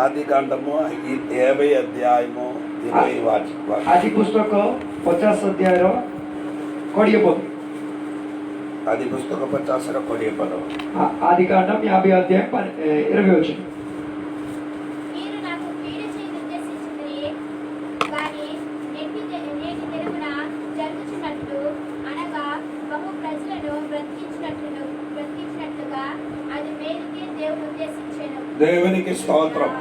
ఆది కాండము 50 అధ్యాయము 20 వాక్యం. ଆଜି ପୁସ୍ତକ 50 ଅଧ୍ୟାୟର 20 ପଦ. ఆది పుస్తక 50 20 పదం. ఆది కాండం 50 అధ్యాయం 20 వచనం. మీరు నాకు కీడు చేయనుద్దేశించినది కానీ నేటి దినమున జరుగుచున్నట్లు అనగా బహు ప్రజలను బ్రతికించినట్లుగా అది మేలుకే దేవుడు ఉద్దేశించెను. దేవునికి స్తోత్రం.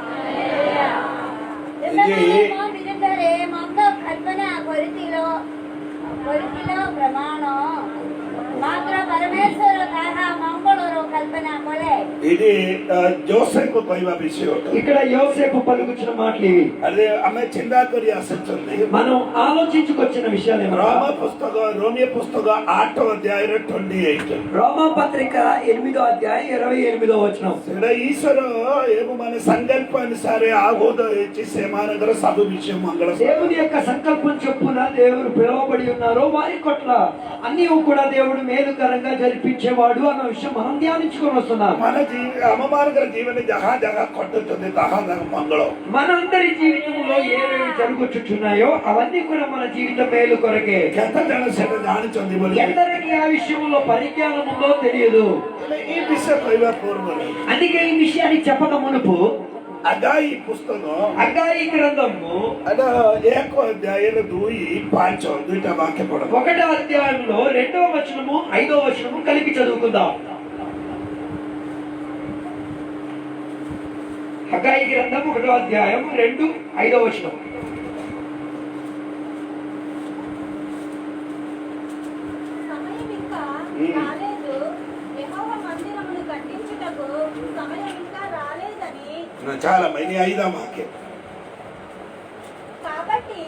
ಕಲ್ಪನಾ ಕೊರತಿಲೋ ಪ್ರಮಾಣ ಮಾತ್ರ ಪರಮೇಶ್ವರ ತಾಹ ಮಂಗಳೂರು ಕಲ್ಪನಾ ಕೊಲೆ ఇది జోసెఫ్ କହିବା విషయం. ఇక్కడ యోసేపు పలుకుచిన మాటలు ఇవి. అదే ఆమె చిందా କରି ଆସିଛନ୍ତି. మనం ఆలోచించుకొచ్చిన విషయాలు రోమియో పుస్తక 8 అధ్యాయం 28. రోమా పత్రిక 8వ అధ్యాయం 28వ వచనం. ସେଟା ଈଶ୍ୱର ମାନେ ସଂକଳ୍ପ ଅନୁସାରେ ఆగోద ହେଇଛି ସେମାନଙ୍କର ସବୁ విషయం మంగళ. దేవుని యొక్క సంకల్పం చొప్పున దేవుడు పిలువబడి ఉన్నారో వారి కొట్ల అన్ని కూడా దేవుడు మేలుకరంగా జరిపించేవాడు అన్న విషయం మనం ధ్యానించుకొని వస్తున్నాం. మన అమ్మమానగర జీవన జహా జహా కొట్టుతుంది తహా మంగళం. మనందరి జీవితంలో ఏవేవి జరుగుచున్నాయో అవన్నీ కూడా మన జీవిత మేలు కొరకే. ఎంత జన సేట జానిచుంది ఎందరికి ఆ విషయంలో పరిజ్ఞానం ఉందో తెలియదు. ఈ విషయం କହିବା పూర్వము అందుకే ఈ విషయాన్ని చెప్పక మునుపు అగాయి పుస్తకం అగాయి గ్రంథము అద 1 అధ్యాయం 2-5 দুইটা వాక్య పడ 1వ అధ్యాయంలో 2వ వచనము 5వ వచనము కలిపి చదువుకుందాం. అగాయి గ్రంథం 1వ అధ్యాయం 2-5వ వచనం. సమయం ఇంకా రాలేదు యెహోవా మందిరమును కట్టించుటకు సమయం ఇంకా రాలేదని చాలా మైని 5వ వాక్యం. కాబట్టి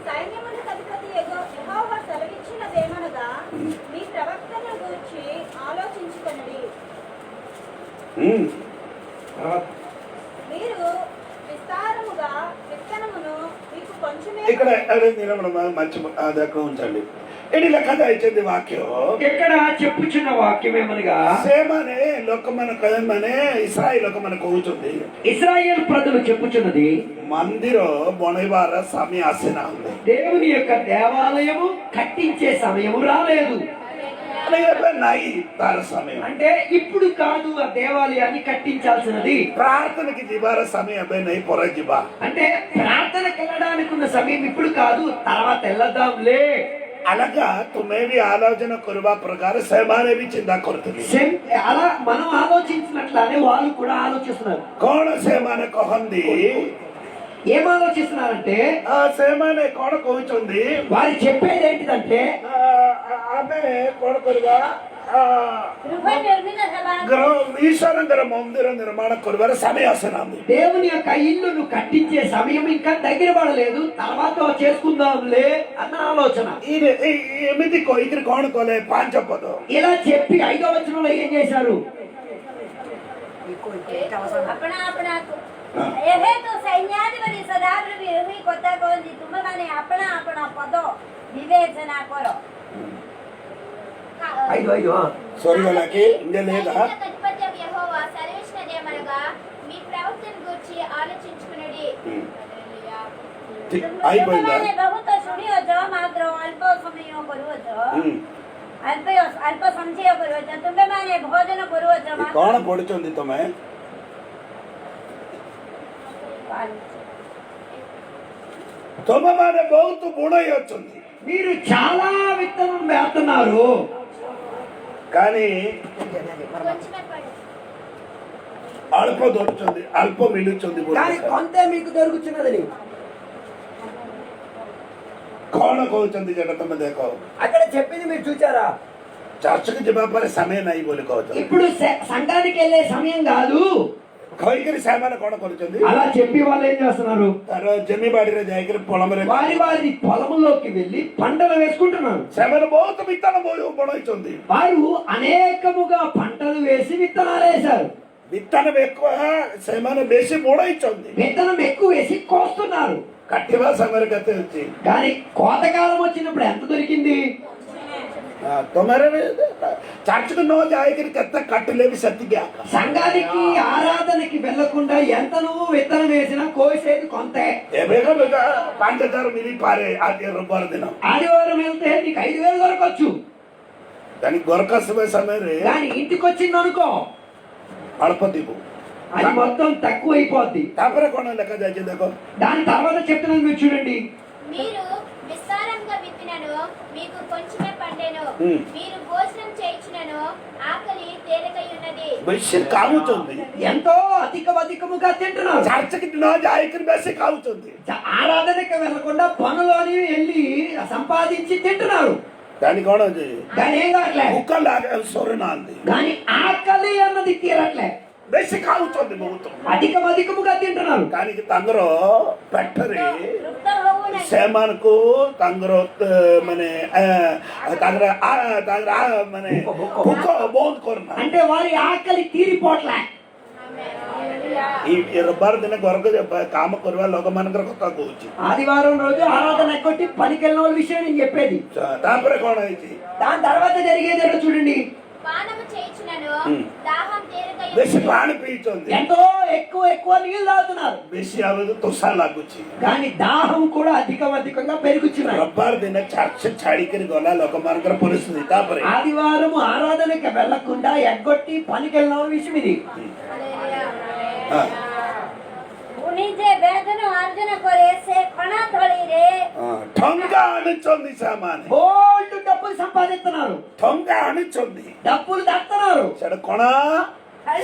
సైన్యములకు అధిపతి యెహోవా సెలవిచ్చినదేమనగా మీ ప్రవక్తను గూర్చి ఆలోచించుకొనుడి. మీరు విస్తారముగా విత్తనమును మీకు కొంచెమే ఇక్కడ మంచి అదొక ఉంచండి. ఇది లెక్క ఇచ్చింది వాక్యం. ఇక్కడ చెప్పుచున్న వాక్యం ఏమనగా సేమనే లోకమన కదమనే ఇశ్రాయేల్ లోకమన కూర్చుంది. ఇశ్రాయేల్ ప్రజలు చెప్పుచున్నది మందిర బొణైవార సమయ ఆసన ఉంది. దేవుని యొక్క దేవాలయము కట్టించే సమయం రాలేదు. సమయం అంటే ఇప్పుడు కాదు ఆ దేవాలయాన్ని కట్టించాల్సినది. ప్రార్థనకి జిబార సమయం పొర జిబా అంటే ప్రార్థనకి వెళ్ళడానికి ఉన్న సమయం ఇప్పుడు కాదు, తర్వాత వెళ్ళదాంలే. అలాగా తుమేవి ఆలోచన కొరువా ప్రకారం సేమానేవి చిందా కొడుతుంది. అలా మనం ఆలోచించినట్లానే వాళ్ళు కూడా ఆలోచిస్తున్నారు. కోణ సేమానే కొహంది ఏం ఆలోచిస్తున్నారంటే ఆ సేమానే కోణ కోచుంది. వారు చెప్పేది ఏంటిదంటే ఆమె కోణ కొరువా ఈశ్వరంగర మందిర నిర్మాణ కొరువార సమయ ఆసన ఉంది. దేవుని యొక్క ఇల్లును కట్టించే సమయం ఇంకా దగ్గర పడలేదు, తర్వాత చేసుకుందాంలే అన్న ఆలోచన. ఎమిది ఇది కోణకోలే పాంచపదు ఇలా చెప్పి 5వ వచనంలో ఏం చేశారు? अपना अपना एहे तो सैन्याधिपति सदाप्रभु यही कोता कोंदी तुम माने अपना अपना पदो विवेचना करो. 5 సారీ వాళ్ళకి ఇంకా లేదా? అధిపతి యెహోవా సెలవిచ్చినదేమనగా మీ ప్రవక్తను గూర్చి ఆలోచించుకునుడి. అయిపోయిందా? बहुत सुनियो जो मात्र अल्प समय करूओ जो अल्प संचय करूओ जो तुमे माने भोजन करूओ जो కోణ పొడుచుంది తమే తమ మానే బహుత బుడై వచ్చింది. మీరు చాలా విత్తనం వేస్తున్నారు కానీ కొంచెమే పడు. అల్ప దొరుకుతుంది, అల్ప మిలుచుంది. కానీ కొంత మీకు దొరుకుతున్నదని కోణ కోచుంది జట తమ దేకో అక్కడ చెప్పింది మీరు చూచారా? చర్చకు జవాబు సమయం అయి బోలుకోవచ్చు. ఇప్పుడు సంఘానికి వెళ్ళే సమయం కాదు. కైకరి సామాన కోణ కొడుచుంది. అలా చెప్పి వాళ్ళు ఏం చేస్తున్నారు? తర్వాత జమీబాడిలో జాయికరి పొలమరే వారి పొలంలోకి వెళ్లి పంటలు వేసుకుంటున్నారు. శ్రమల బహుత విత్తనం పొడవుతుంది. వారు అనేకముగా పంటలు వేసి విత్తనాలు వేశారు. విత్తనం ఎక్కువ శ్రమను వేసి పొడవుతుంది. విత్తనం ఎక్కువ వేసి కోస్తున్నారు. కట్టివా సమరగతి వచ్చి కానీ కోతకాలం వచ్చినప్పుడు ఎంత దొరికింది? तुम्हारे चर्च को नो जाएगी कहते कట్టले भी सत्य क्या సంఘానికి ఆరాధనకి వెళ్లకుండా ఎంత నువ్వు విత్తనం వేసినా కోసేది కొంతే. बेगा बेगा 5000 मिली पारे आज रविवार दिन ఆదివారం వెళ్తే నీకు 5,000 దొరకచ్చు. దాని గొరకసమే సమయం రే కానీ ఇంటికి వచ్చింది అనుకో అల్పదీపు అది మొత్తం తక్కువ అయిపోద్ది. తాపరే కొన లెక్క చేసి देखो దాని తర్వాత చెప్తున్నాను మీరు చూడండి. మీరు విస్తారంగా విత్తినను మీకు కొంచెమే పండెను. Hmm. మీరు భోజనం చేయించినను ఆకలి తేలికై ఉన్నది. బెసి కావుతుంది ఎంతో అధికముగా తింటున్నారు. చర్చకి నో జాయికి బెసి కావుతుంది ఆరాధనకి వెళ్లకుండా పనులోని వెళ్ళి సంపాదించి తింటున్నారు. దాని కోణ దాని ఏం కావట్లే. కుక్కలాగా సొరనా అంది కానీ ఆకలి అన్నది తీరట్లే. బెసి కావుతుంది ବହୁତ అధికముగా తింటున్నారు. కానీ తంగరో పెట్టరి ତୃପ୍ତ ହଉନାହିଁ। ସେମାନଙ୍କୁ ତାଙ୍କର ମାନେ ତାଙ୍କର ମାନେ ଭୋକ ବନ୍ଦ କରୁନା అంటే వారి ఆకలి తీరిపోట్లే. ఈ రవిବାର ଦିନ ଘରକୁ କାମ କରିବା ଲୋକମାନଙ୍କର କଥା କହୁଛି ఆదివారం రోజు ఆరాధన కొట్టి పనికి వెళ్ళిన వాళ్ళ విషయం నేను చెప్పేది. ତାପରେ କଣ ହେଇଛି దాని తర్వాత జరిగేది ఏంటో చూడండి. పానము చేయించినను దాహం తేలికై ବେଶୀ ఉన్నది. ପାଣି ପିଇଛନ୍ତି ఎంతో ఎక్కువ నీళ్ళు తాగుతున్నారు. ବେଶୀ ଆଉ ତୋଷା ଲାଗୁଛି కానీ దాహం కూడా అధికంగా పెరుగుచున్నాయి. ରବିବାର ଦିନ ଚର୍ଚ୍ଚ ଛାଡିକିରି ଗଲା ଲୋକମାନଙ୍କର ପରିସ୍ଥିତି ତାପରେ ఆదివారం ఆరాధనకి వెళ్లకుండా ఎగ్గొట్టి పనికి వెళ్ళిన వాళ్ళ విషయం ఇది. ହଁ, ପୁଣି ଯେ ବେଦନ ଅର୍ଜନ କରେ ସେ କଣା ଥଳିରେ ହଁ, ଠଙ୍ଗା ଆଣୁଛନ୍ତି ସେମାନେ బోల్డ్ డబ్బులు సంపాదిస్తున్నారు. ଠଙ୍ଗା ଆଣୁଛନ୍ତି డబ్బులు దక్కుతున్నారు. ସେଟା କଣ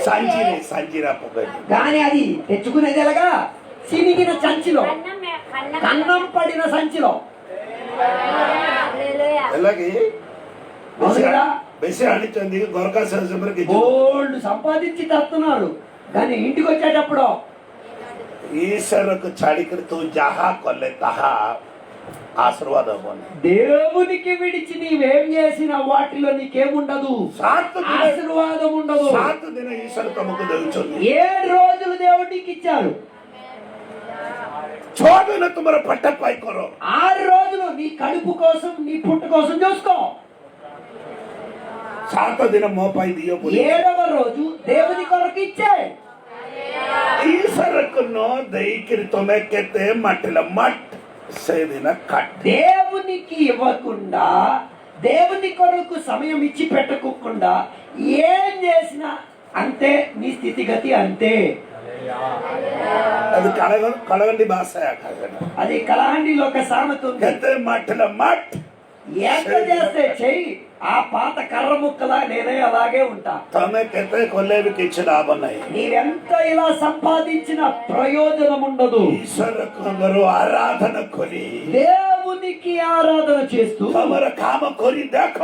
ସାଞ୍ଜିରା ପକେଇ కానీ అది తెచ్చుకునేది ఎలాగా? చినిగిన సంచిలో, కన్నం పడిన సంచిలో. హల్లెలూయా। ହେଲା କି అవునురా? ବେଶୀ ଆଣିଛନ୍ତି ଘରକା ସମୟରେ କିଛି బోల్డ్ సంపాదించి తస్తున్నారు. కానీ ఇంటికి వచ్చేటప్పుడు ఈశ్వరకు ଛାଡିକିରି ତୁ ଯାହା କଲେ ତାହା ఆశీర్వాద ହବନି దేవునికి విడిచి నీవేం చేసిన వాటిలో నీకేముండదు. 7 ଦିନ ఆశీర్వాదం ఉండదు. 7 ଦିନ ఈశ్వర ତମକୁ ଦେଉଛନ୍ତି 7 రోజులు దేవుడికి ఇచ్చారు. 6 ଦିନ ତୁମର ପେଟ ପାଇଁ କର 6 రోజులు నీ కడుపు కోసం నీ పుట్టు కోసం చూసుకో. 7 ଦିନ ମୋ ପାଇଁ ଦିଅ ବୋଲି 7వ రోజు దేవుని కొరకు ఇచ్చే. ఈశ్వరకు నో ଦେଇକିରି ତମେ କେତେ ମାଟିଲ ମଟ ସେଦିନ కట్ దేవునికి ఇవ్వకుండా, దేవుని కొరకు సమయం ఇచ్చి పెట్టకుండా ఏం చేసినా అంతే. నీ స్థితిగతి అంతే. అది కళగండి భాష అది కలహండిలో ఒక సామెత ఉంది. କେତେ ମାଟିଲ మట్ ఎంత చేస్తే చెయ్యి, ఆ పాత కర్ర ముక్కలా నేనే అలాగే ఉంటా. ତମେ କେତେ କଲେ ବି କିଛି ଲାଭ ନାହିଁ నీవెంత ఇలా సంపాదించిన ప్రయోజనం ఉండదు. ఈశ్వరకు ఆరాధన କରି దేవునికి ఆరాధన చేస్తూ ତମର କାମ କରି ଦେଖ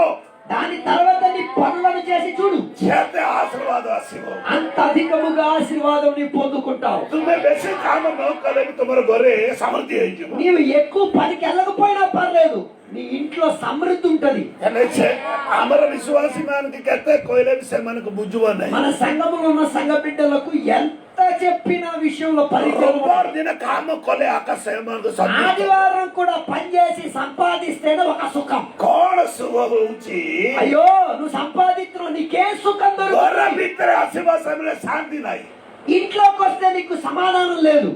దాని తర్వాత నీ పనులను చేసి చూడు. ଯେତେ ఆశీర్వాଦ ଆସିବ అంత అధికముగా ఆశీర్వాదం నీ పొందుకుంటావు. ତୁମେ ବେଶୀ କାମ ନ କଲେ ବି ତୁମର ଘରେ ସମୃద్ధి ହେଇଯିବ నీవు ఎక్కువ పనికి వెళ్ళకపోయినా పర్లేదు, నీ ఇంట్లో సమృద్ధి ఉంటది. ହେଲେ ଆମର ବିଶ୍ୱାସୀ ମାନଙ୍କୁ କେତେ କହିଲେ ବି ସେମାନଙ୍କୁ ବୁଝିବ ନାହିଁ మన సంఘములో ఉన్న సంఘ బిడ్డలకు ఎంత చెప్పిన విషయంలో పరిచయం. ରବିବାର ଦିନ କାମ କଲେ ଆକାଶ ସେମାନଙ୍କୁ ସନ୍ତୁଷ୍ଟ ఆదివారం కూడా పనిచేసి సంపాదిస్తేనే ఒక సుఖం. କଣ ଶୁଭ ହଉଛି అయ్యో నువ్వు సంపాదిస్తున్నావు, నీకే సుఖం ଘର దొరుకుతుంది. ଭିତରେ ଆସିବା ସମୟରେ ଶାନ୍ତି ନାହିଁ ఇంట్లోకి వస్తే నీకు సమాధానం లేదు.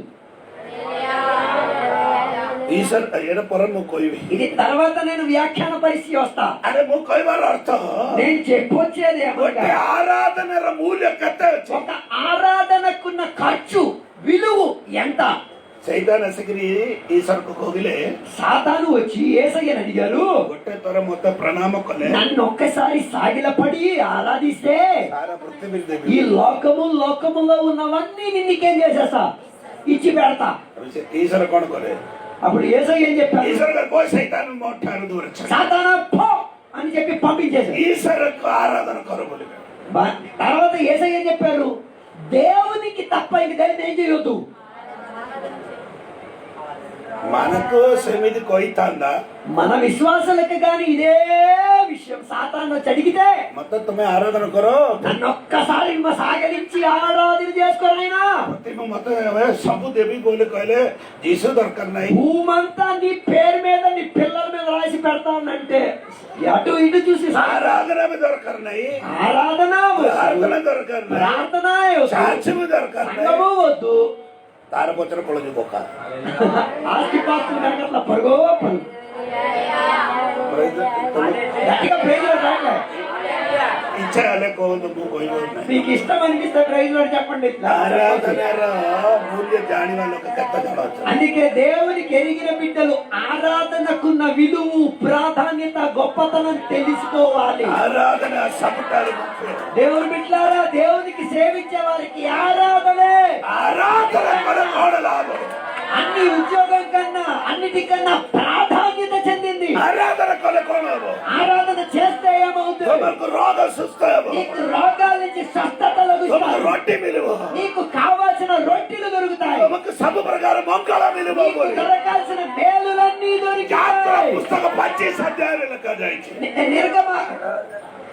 ఈశ్వର ଏଇଟା ପରେ ମୁଁ କହିବି ఇది తర్వాత నేను వ్యాఖ్యాన పరిస్థితి వస్తా. ଆରେ ମୁଁ କହିବାର ଅର୍ଥ నేను చెప్పొచ్చేది ଗୋଟେ ఏమనగా, ఆరాధనର మూల్ୟ କେତେ ଅଛି ఒక ఆరాధనకున్న ఖర్చు విలువ ఎంత? ସେଇଟା ଆସିକିରି ఈశ్వରକୁ କହିଲେ సాతాను వచ్చి యేసయ్యని అడిగారు, ଗୋଟେ ଥର ମତେ ପ୍ରଣାମ କଲେ నన్ను ఒక్కసారి సాగిలపడి ఆరాధిస్తే ସାରା ପୃଥିବୀରେ ଦେବି ఈ లోకములో ఉన్నవన్నీ నిన్నికేం చేసేస్తా, ఇచ్చి పెడతా. ఈశ్వర କଣ କରେ అప్పుడు యేసయ్య ఏం చెప్పారు? ఈశ్వర పోయి సైతాନ ମୋ ଠାରୁ ଦୂର ଛାଡ సాతానా పో అని చెప్పి పంపించేశారు. ఈశ్వరకు ఆరాధన కర ବୋଲି తర్వాత యేసయ్య ఏం చెప్పారు? దేవునికి తప్ప ఇంక దేన్ని ఏం చేయొద్దు. మనకు సెమిది కొయితాందా మన విశ్వాసాలకు గాని ఇదే విషయం సాతాను వచ్చి అడిగితే మొత్తం తుమ్మే ఆరాధన కరో నన్ను ఒక్కసారి సాగరించి ఆరాధన చేసుకోరైనా మొత్తం సబ్బు దేవి బోలి కోయలే జీసు దొరకరు నాయి భూమంతా నీ పేరు మీద నీ పిల్లల మీద రాసి పెడతానంటే అటు ఇటు చూసి ఆరాధన దొరకరు నాయి ఆరాధన ప్రార్థన దొరకరు ప్రార్థన సాక్ష్యము దొరకరు సంగము వద్దు తారపోచన పొలగి పోక ఆస్తి పాస్తులు కనుక పరుగో పరుగు గట్టిగా ప్రైజ్ రాట్లే ఇచ్చేయాలి కోదు కోయి మీకు ఇష్టం అనిపిస్తే ప్రైజ్ లో చెప్పండి ఆరాధన మూల్య జాని వాళ్ళు ఒక కథ చూడవచ్చు అందుకే దేవునికి ఎరిగిన బిడ్డలు ఆరాధనకున్న విలువ ప్రాధాన్యత గొప్పతనం తెలుసుకోవాలి ఆరాధన సపటాలు దేవుని బిడ్డలారా దేవునికి సేవించే వారికి ఆరాధనే ఆరాధన కొన లాభం అన్ని ఉద్యోగం కన్నా అన్నిటికన్నా ప్రాధాన్యత చెందింది ఆరాధన కొన ఆరాధన చేస్తే ఏమవుతుంది మనకు రోగ సుస్థము నీకు రోగాల నుంచి స్వస్థత లభిస్తుంది రొట్టి విలువ నీకు కావాల్సిన రొట్టెలు దొరుకుతాయి మనకు సభ ప్రకారం మొక్కల విలువ నీకు దొరకాల్సిన మేలులన్నీ దొరికాయి పుస్తక 25 అధ్యాయాలు కదాయిచి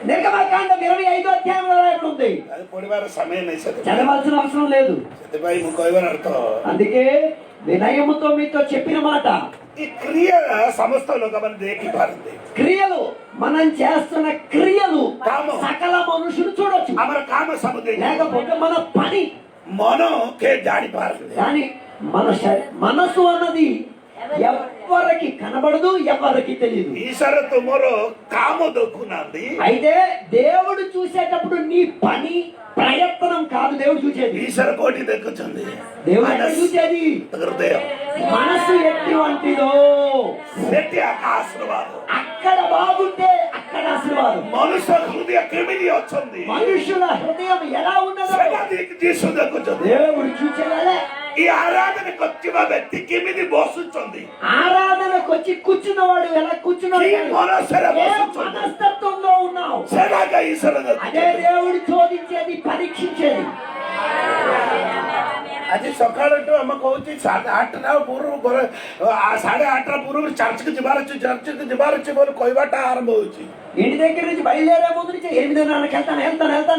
నిర్గమకాండం 25వ అధ్యాయంలో రాయబడి ఉంది అది పొడివార సమయం నైసది చదవాల్సిన అవసరం లేదు సత్యపై ముకోయవర్ అర్థం అందుకే వినయముతో మీతో చెప్పిన మాట ఈ క్రియ సమస్త లోకమని దేకి పారింది క్రియలు మనం చేస్తున్న క్రియలు కామం. సకల మనుషులు చూడొచ్చు అమర కామ సముద్ర లేకపోతే మన పని మనం కే జాడి పారింది కానీ మన మనసు అన్నది ఎవరికి కనబడదు ఎవరికి తెలియదు ఈశ్వర తుమరో కామ దొక్కునంది అయితే దేవుడు చూసేటప్పుడు నీ పని ప్రయత్నం కాదు దేవుడు చూసేది ఈశ్వర కోటి దక్కుతుంది దేవుడు ఎక్కడ చూసేది హృదయం మనసు ఎట్టివంటిదో శక్తి ఆశీర్వాదం అక్కడ బాగుంటే అక్కడ ఆశీర్వాదం మనుష్య హృదయ క్రిమిని వచ్చింది మనుషుల హృదయం ఎలా ఉన్నదో జీసు దక్కుతుంది దేవుడు చూసేవాళ్ళే ఈ ఆరాధనకు వచ్చిన వ్యక్తి కిమిది బోసుంది ఆరాధనకు వచ్చి కూర్చున్నవాడు ఎలా కూర్చున్నాడు ఈ మనస్సుల ఏ బోసుంది మనస్తత్వంలో ఉన్నావు సదాగా ఈశ్వర అదే దేవుడు శోధించేది పరీక్షించేది ଆଜି ସକାଳଠୁ ଆମେ କହୁଛି 8ଟା ପୂର୍ବରୁ 8:30 ପୂର୍ବରୁ ଚର୍ଚ୍ଚକୁ ଯିବାର ଅଛି ବୋଲି କହିବାଟା ଆରମ୍ଭ ହଉଛି ఇంటి దగ్గర నుంచి బయలుదేరే ముందు నుంచి 8:30కి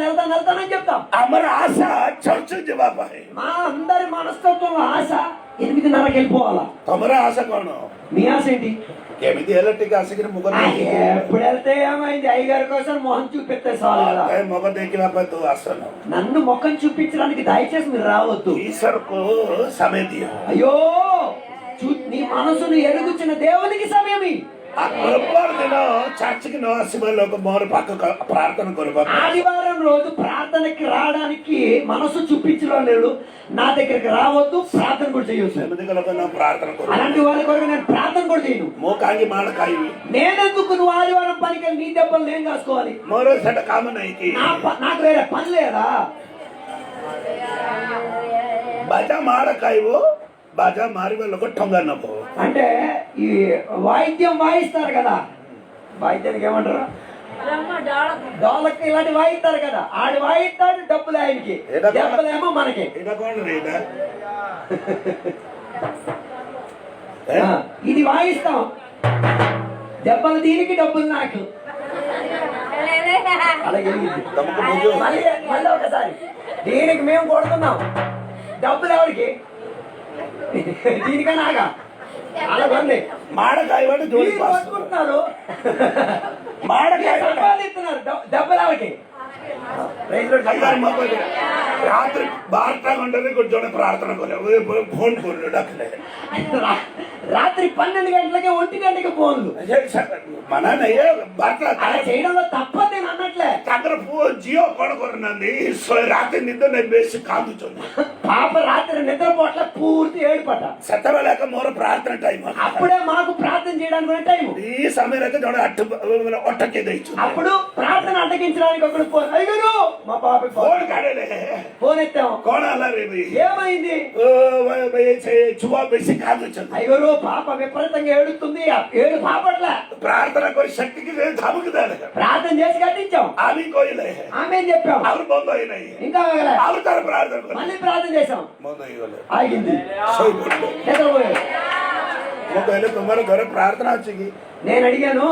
వెళ్తానని చెప్తాం ଆମର ଆଶା ଚର୍ଚ୍ଚକୁ ଯିବା ପାଇଁ మా అందరి మనస్తత్వంలో ఆశ 8:30కి వెళ్ళిపోవాలా ତମର ଆଶା କଣ మీ ఆశ ఏంటి କେମିତି ହେଲେ ଟିକେ ଆସିକିରି ମୁଗ ఎప్పుడు వెళ్తే ఏమైంది అయ్యగారి కోసం మొహం చూపిస్తే చాలు కదా ମୁଗ ଦେଖିବା ପାଇଁ ତୁ ଆସନ నన్ను ముఖం చూపించడానికి దయచేసి మీరు రావద్దు ଈଶ୍ୱରକୁ ସମୟ ଦିଅ అయ్యో నీ మనసును ఎరుగుచిన దేవునికి సమయమి ରବିବାର ଦିନ ଚର୍ଚ୍ଚକୁ ନ ଆସିବା ଲୋକ ମୋର ପାଖ ପ୍ରାର୍ଥନା କରିବା ఆదివారం రోజు ప్రార్థనకి రావడానికి మనసు చూపించడం లేదు నా దగ్గరికి రావద్దు ప్రార్థన కూడా చేయొచ్చు ସେମିତି ଲୋକ ନ ପ୍ରାର୍ଥନା କରୁ అలాంటి వాళ్ళ కొరకు నేను ప్రార్థన కూడా చేయను ମୁଁ କାହିଁକି ମାଡ଼ ଖାଇବି నేనెందుకు నువ్వు ఆదివారం పనికి నీ దెబ్బలు నేను కాసుకోవాలి ମୋର ସେଟା କାମ ନାହିଁ କି నాకు వేరే పని లేదా ବାଜା ମାଡ଼ ଖାଇବ బాజా మారివ లోక ఠొంగా నబో అంటే ఈ వాయిద్యం వాయిస్తారు కదా వాయిద్యానికి ఏమంటారు డోలకి ఇలాంటి వాయిస్తారు కదా ఆడు వాయిస్తాడు డబ్బులు ఆయనకి డబ్బులేమో మనకి ఇది వాయిస్తాం దెబ్బలు దీనికి డబ్బులు నాకు అలాగే మళ్ళీ ఒకసారి దీనికి మేము కొడుతున్నాం డబ్బులు ఎవరికి దీనికన్నా ఆగా అలాగండి మాడకాయవాడు జోడి కొట్టుకుంటున్నారు మాడకాయ సంపాదిస్తున్నారు డబ్బులు వాళ్ళకి రాత్రి 12 గంటలకి కూర్చొని ప్రార్థన ఫోన్ ఫోన్లు డక్కలే రాత్రి 12 గంటలకి 1 గంటకి ఫోన్లు మన అలా చేయడంలో తప్పదు నేను అన్నట్లే ତାଙ୍କର ପୁଅ ଝିଅ କଣ କରୁନାହାନ୍ତି ରାତି ନିଦ ନେଇ ବେଶୀ କାନ୍ଦୁଛନ୍ତି పాప రాత్రి నిద్రపోట్ల పూర్తి ఏడుపట ସେତେବେଳେ ମୋର ପ୍ରାର୍ଥନା ଟାଇମ అప్పుడే మాకు ప్రార్థన చేయడానికి టైం ఈ సమୟରେ ଜଣେ ଅଟକି ଦେଇଛୁ అప్పుడు ప్రార్థన అటకించడానికి ఒకడు ఫోన్ అయ్యో మా పాప ଫୋନ କାଢିଲେ ఫోన్ ఎత్తాం କଣ ହେଲା రే ఏమైంది ଛୁଆ ବେଶୀ କାନ୍ଦୁଛନ୍ତି అయ్యో పాప విపరీతంగా ఏడుస్తుంది ఏడు పాపట్ల ପ୍ରାର୍ଥନା କରି శక్తికి ధమకి ଦେଲେ ప్రార్థన చేసి కట్టించాం ఆమె କହିଲେ ఆమె చెప్పాం ଆହୁରି ବନ୍ଦ ହେଇନାହିଁ ఇంకా ଆହୁରି ତାର ପ୍ରାର୍ଥନା କଲେ మళ్ళీ ప్రార్థన చేసాం ବନ୍ଦ ହେଇଗଲେ ఆగింది ଶୋଇପଡିଲେ నిద్రపోయాడు वो कहले तुम्हारे घर प्रार्थना వచ్చి నేను అడిగాను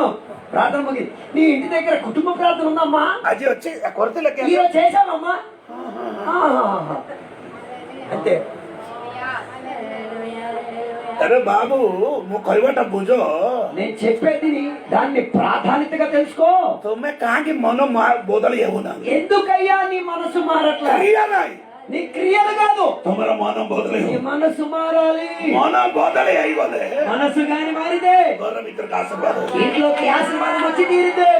ప్రార్థన ముగి నీ ఇంటి దగ్గర కుటుంబ ప్రార్థన ఉందమ్మా అజీ వచ్చి కొరతలకి ఈరోజు చేశామమ్మా అంతే అరే బాబు నువ్వు కైవట భుజో నేను చెప్పేది దాన్ని ప్రాధాన్యతగా తెలుసుకో తుమ్మే కాకి మనం బోధలు ఏమున్నా ఎందుకయ్యా నీ మనసు మారట్లే క్రియనాయి నీ క్రియలు కాదు తుమర మనం బోధలు నీ మనసు మారాలి మనం బోధలే అయ్యలే మనసు గాని మారితే గొర్రె మిత్రుడికి ఆశీర్వాదం ఇంట్లోకి ఆశీర్వాదం వచ్చి తీరింది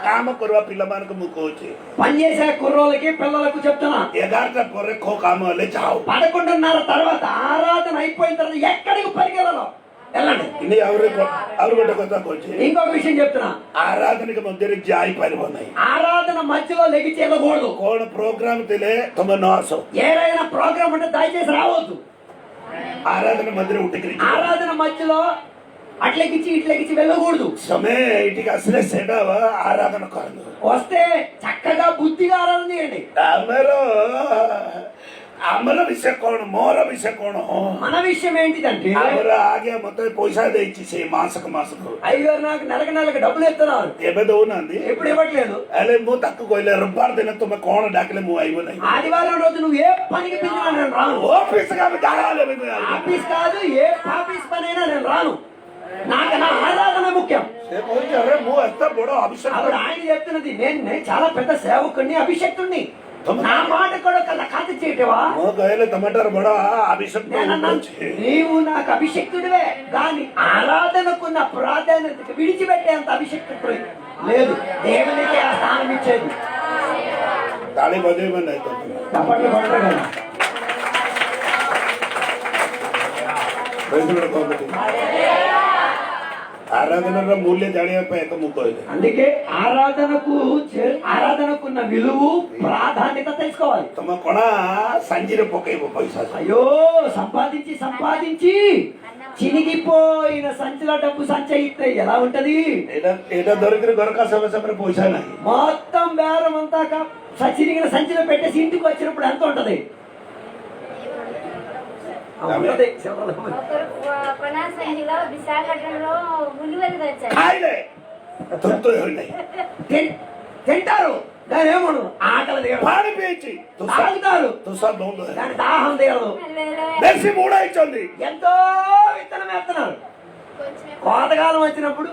కామ కుర్వ పిల్లమానికి ముక్కు వచ్చి పనిచేసే కుర్రోళ్ళకి పిల్లలకు చెప్తున్నా 11 పొర్రె ఖో కామ లే చావు 11:30 తర్వాత ఆరాధన అయిపోయిన తర్వాత ఎక్కడికి పరిగెళ్ళను వెళ్ళండి ఇన్ని అవరు కొచ్చి ఇంకొక విషయం చెప్తున్నా ఆరాధనకి మధ్య జాయి పరిపోన్నాయి ఆరాధన మధ్యలో లెగిచి వెళ్ళకూడదు కోణ ప్రోగ్రామ్ తెలియ తొమ్మిది నోసం ఏదైనా ప్రోగ్రామ్ ఉంటే దయచేసి రావద్దు ఆరాధన మధ్య ఉట్టికి ఆరాధన మధ్యలో అట్లెక్కించి ఇట్లెక్కించి వెళ్ళకూడదు సమయ ఇటుకి అసలే సెడవ ఆరాధన కాదు వస్తే చక్కగా బుద్ధిగా ఆరాధన చేయండి ଆମର ବିଷୟ କଣ ମୋର ବିଷୟ କଣ మన విషయం ఏంటిదంటే ଆମର ଆଗେ ମତେ ପଇସା ଦେଇଛି ସେ ମାସକୁ ମାସକୁ అయ్యో నాకు నెలకు డబ్బులు ఇస్తున్నారు ଏବେ ଦଉନାହାନ୍ତି ఎప్పుడు ఇవ్వట్లేదు ହେଲେ ମୁଁ ତାକୁ କହିଲେ ରବିବାର ଦିନ ତୁମେ କଣ ଡାକିଲେ ମୁଁ ଆଇବ ନାହିଁ ఆదివారం రోజు నువ్వు ఏ పనికి పిలిచినా నేను రాను ଅଫିସ କାମ ଯାହା ఆఫీస్ కాదు ఏ ఆఫీస్ పని అయినా నేను రాను నాకు నా ఆరాధన ముఖ్యం ସେ କହୁଛି అరే ମୁଁ ଏତେ ବଡ ଅଭିଷେକ ఆవిడ ఆయన చెప్తున్నది నేను చాలా పెద్ద సేవకుడిని అభిషక్తుడిని నా మాట కూడా కళ్ళ ఖాత చేయటవా ମୁଁ କହିଲେ ତମଠାରୁ ବଡ ଅଭିଷେକ నీవు నాకు అభిషక్తుడివే కానీ ఆరాధనకున్న ప్రాధాన్యతకు విడిచిపెట్టేంత అభిషక్తుడు లేదు దేవునికి ఆ స్థానం ఇచ్చేది ତାଳି ବଜେଇବ ନାହିଁ ତ చప్పట్లు కొట్టరు కదా ఆరాధనର మూల్య ଜାଣିବା ପାଇଁ ଏକ ମୁଁ କହିଲି అందుకే ఆరాధనకున్న విలువ ప్రాధాన్యత తెలుసుకోవాలి ତମେ କଣ ସାଞ୍ଜିରେ ପକେଇବ ପଇସା అయ్యో సంపాదించి చినిగిపోయిన సంచిలో డబ్బు సంచయిస్తే ఎలా ఉంటది ଏଇଟା ଧରିକିରି ଘର କାଶ ସମୟରେ ପଇସା ନାହିଁ మొత్తం బేరం అంతా చినిగిన సంచిలో పెట్టేసి ఇంటికి వచ్చినప్పుడు ఎంత ఉంటది కొనాసంగిలో విశాఖపట్నంలో ఉల్లివెల్లి తెచ్చారు ଖାଇଲେ ତୃପ୍ତ ହେଉନାହିଁ తింటారు దాని ఏమను ఆకలి ପାଣି ପିଇଛି తాగుతారు ତୁଷାର ବନ୍ଦ దాని దాహం తీరదు ବେଶୀ ବୁଢା ହେଇଛନ୍ତି ఎంతో విత్తనం వేస్తున్నారు కోతకాలం వచ్చినప్పుడు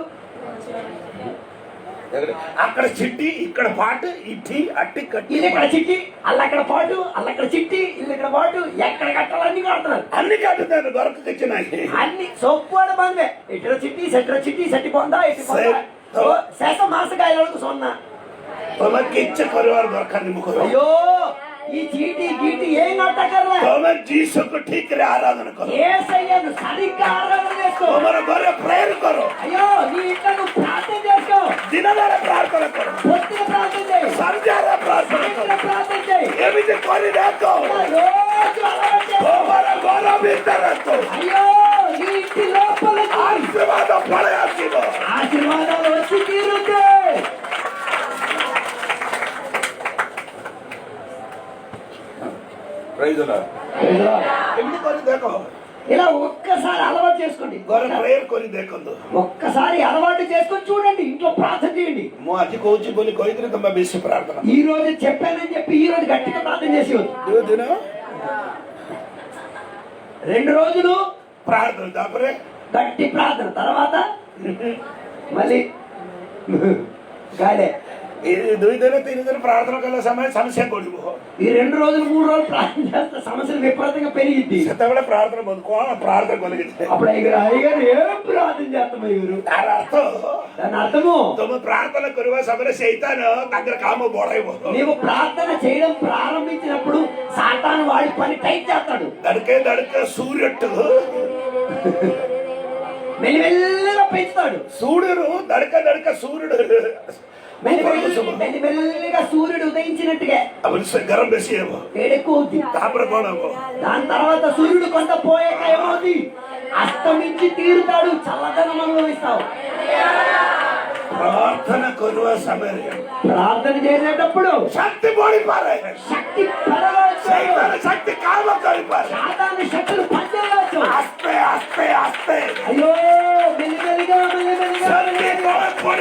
అక్కడ చిట్టి ఇక్కడ పాటు ఇట్టి అట్టి కట్టి ఇల్లు ఇక్కడ చిట్టి అల్లక్కడ పాటు అల్లక్కడ చిట్టి ఇల్లు ఇక్కడ పాటు ఎక్కడ కట్టాలన్నీ కడుతున్నారు అన్ని కట్టుతాను దొరక తెచ్చినాయి అన్ని సొప్పు బందే ఇటు చిట్టి సెట్టి పొందా ఇటు శేష మాసకాయలకు సొన్నా ତମେ କିଛି କରିବାର ଦରକାର ନାହିଁ ମୁଁ କହିବି అయ్యో ఈ చీటీ గీటి ఏం కట్టకర్లే ତମେ ଯୀଶୁକୁ ଠିକରେ ଆରାଧନା କର యేసయ్యను సరిగ్గా ఆరాధన చేసుకో ତମର ଘରେ ପ୍ରେୟର କର అయ్యో నీ ఇంట్లో నువ్వు ప్రార్థన చేసుకో ଦିନବେଳେ ପ୍ରାର୍ଥନା କର పొద్దున ప్రార్థన చేయి ସନ୍ଧ୍ୟାରେ ପ୍ରାର୍ଥନା କର సాయంత్రం ప్రార్థన చేయి ଏମିତି କରି ଦେଖ రోజు అలవాటు చేసుకో. ତମର ଘର ଭିତରେ అయ్యో నీ ఇంటి లోపల ଆଶୀର୍ବାଦ ପଳେଇ ଆସିବ ఆశీర్వాదాలు వచ్చి తీరుతాయి ଏମିତି କରି ଦେଖ ఇలా ఒక్కసారి అలవాటు చేసుకోండి ଘରେ ପ୍ରେୟର କରି ଦେଖନ୍ତୁ ఒక్కసారి అలవాటు చేసుకొని చూడండి ఇంట్లో ప్రార్థన చేయండి ମୁଁ ଆଜି କହୁଛି ବୋଲି କହିଥିଲି ତମେ ବେଶୀ ପ୍ରାର୍ଥନା ఈ రోజు చెప్పానని చెప్పి ఈ రోజు గట్టిగా ప్రార్థన చేసి ଯୋଉ ଦିନ 2 రోజులు ପ୍ରାର୍ଥନା ତାପରେ గట్టి ప్రార్థన తర్వాత మళ్ళీ గాలే ଏ 2 ଦିନ 3 ଦିନ ପ୍ରାର୍ଥନା କଲା ସମୟ ସମସ୍ୟା ପଡିବ ఈ 2 రోజులు 3 రోజులు ప్రార్థన చేస్తే సమస్యలు విపరీతంగా పెరిగిద్ది ସେତେବେଳେ ପ୍ରାର୍ଥନା ବନ୍ଦ କଣ ପ୍ରାର୍ଥନା କଲେ అప్పుడు అయ్యగారు ఏం ప్రార్థన చేస్తాం అయ్యారు ତାର ଅର୍ଥ దాని అర్థము ତମେ ପ୍ରାର୍ଥନା କରିବା ସମୟରେ ସେଇତାନ ତାଙ୍କର କାମ ବଢାଇବ నీవు ప్రార్థన చేయడం ప్రారంభించినప్పుడు సాతాను వాడి పని టైట్ చేస్తాడు దడకే సూర్యుడు మెల్లిమెల్లిగా పెంచుతాడు సూర్యుడు దడక సూర్యుడు మెల్లిమెల్లిగా సూర్యుడు ఉదయించినట్టుగా గరం బెసి వేడెక్కువద్ది తాపర కోణం దాని తర్వాత సూర్యుడు కొంత పోయాక ఏమవుతుంది అస్తమించి తీరుతాడు చల్లదనం అనుభవిస్తావు ప్రార్థన కొరువ సమయం ప్రార్థన చేసేటప్పుడు శక్తి పడిపారే శక్తి పెరగవచ్చు శక్తి కామ కలిపారు సాధారణ శక్తులు పనిచేయవచ్చు ఆస్తే ఆస్తే ఆస్తే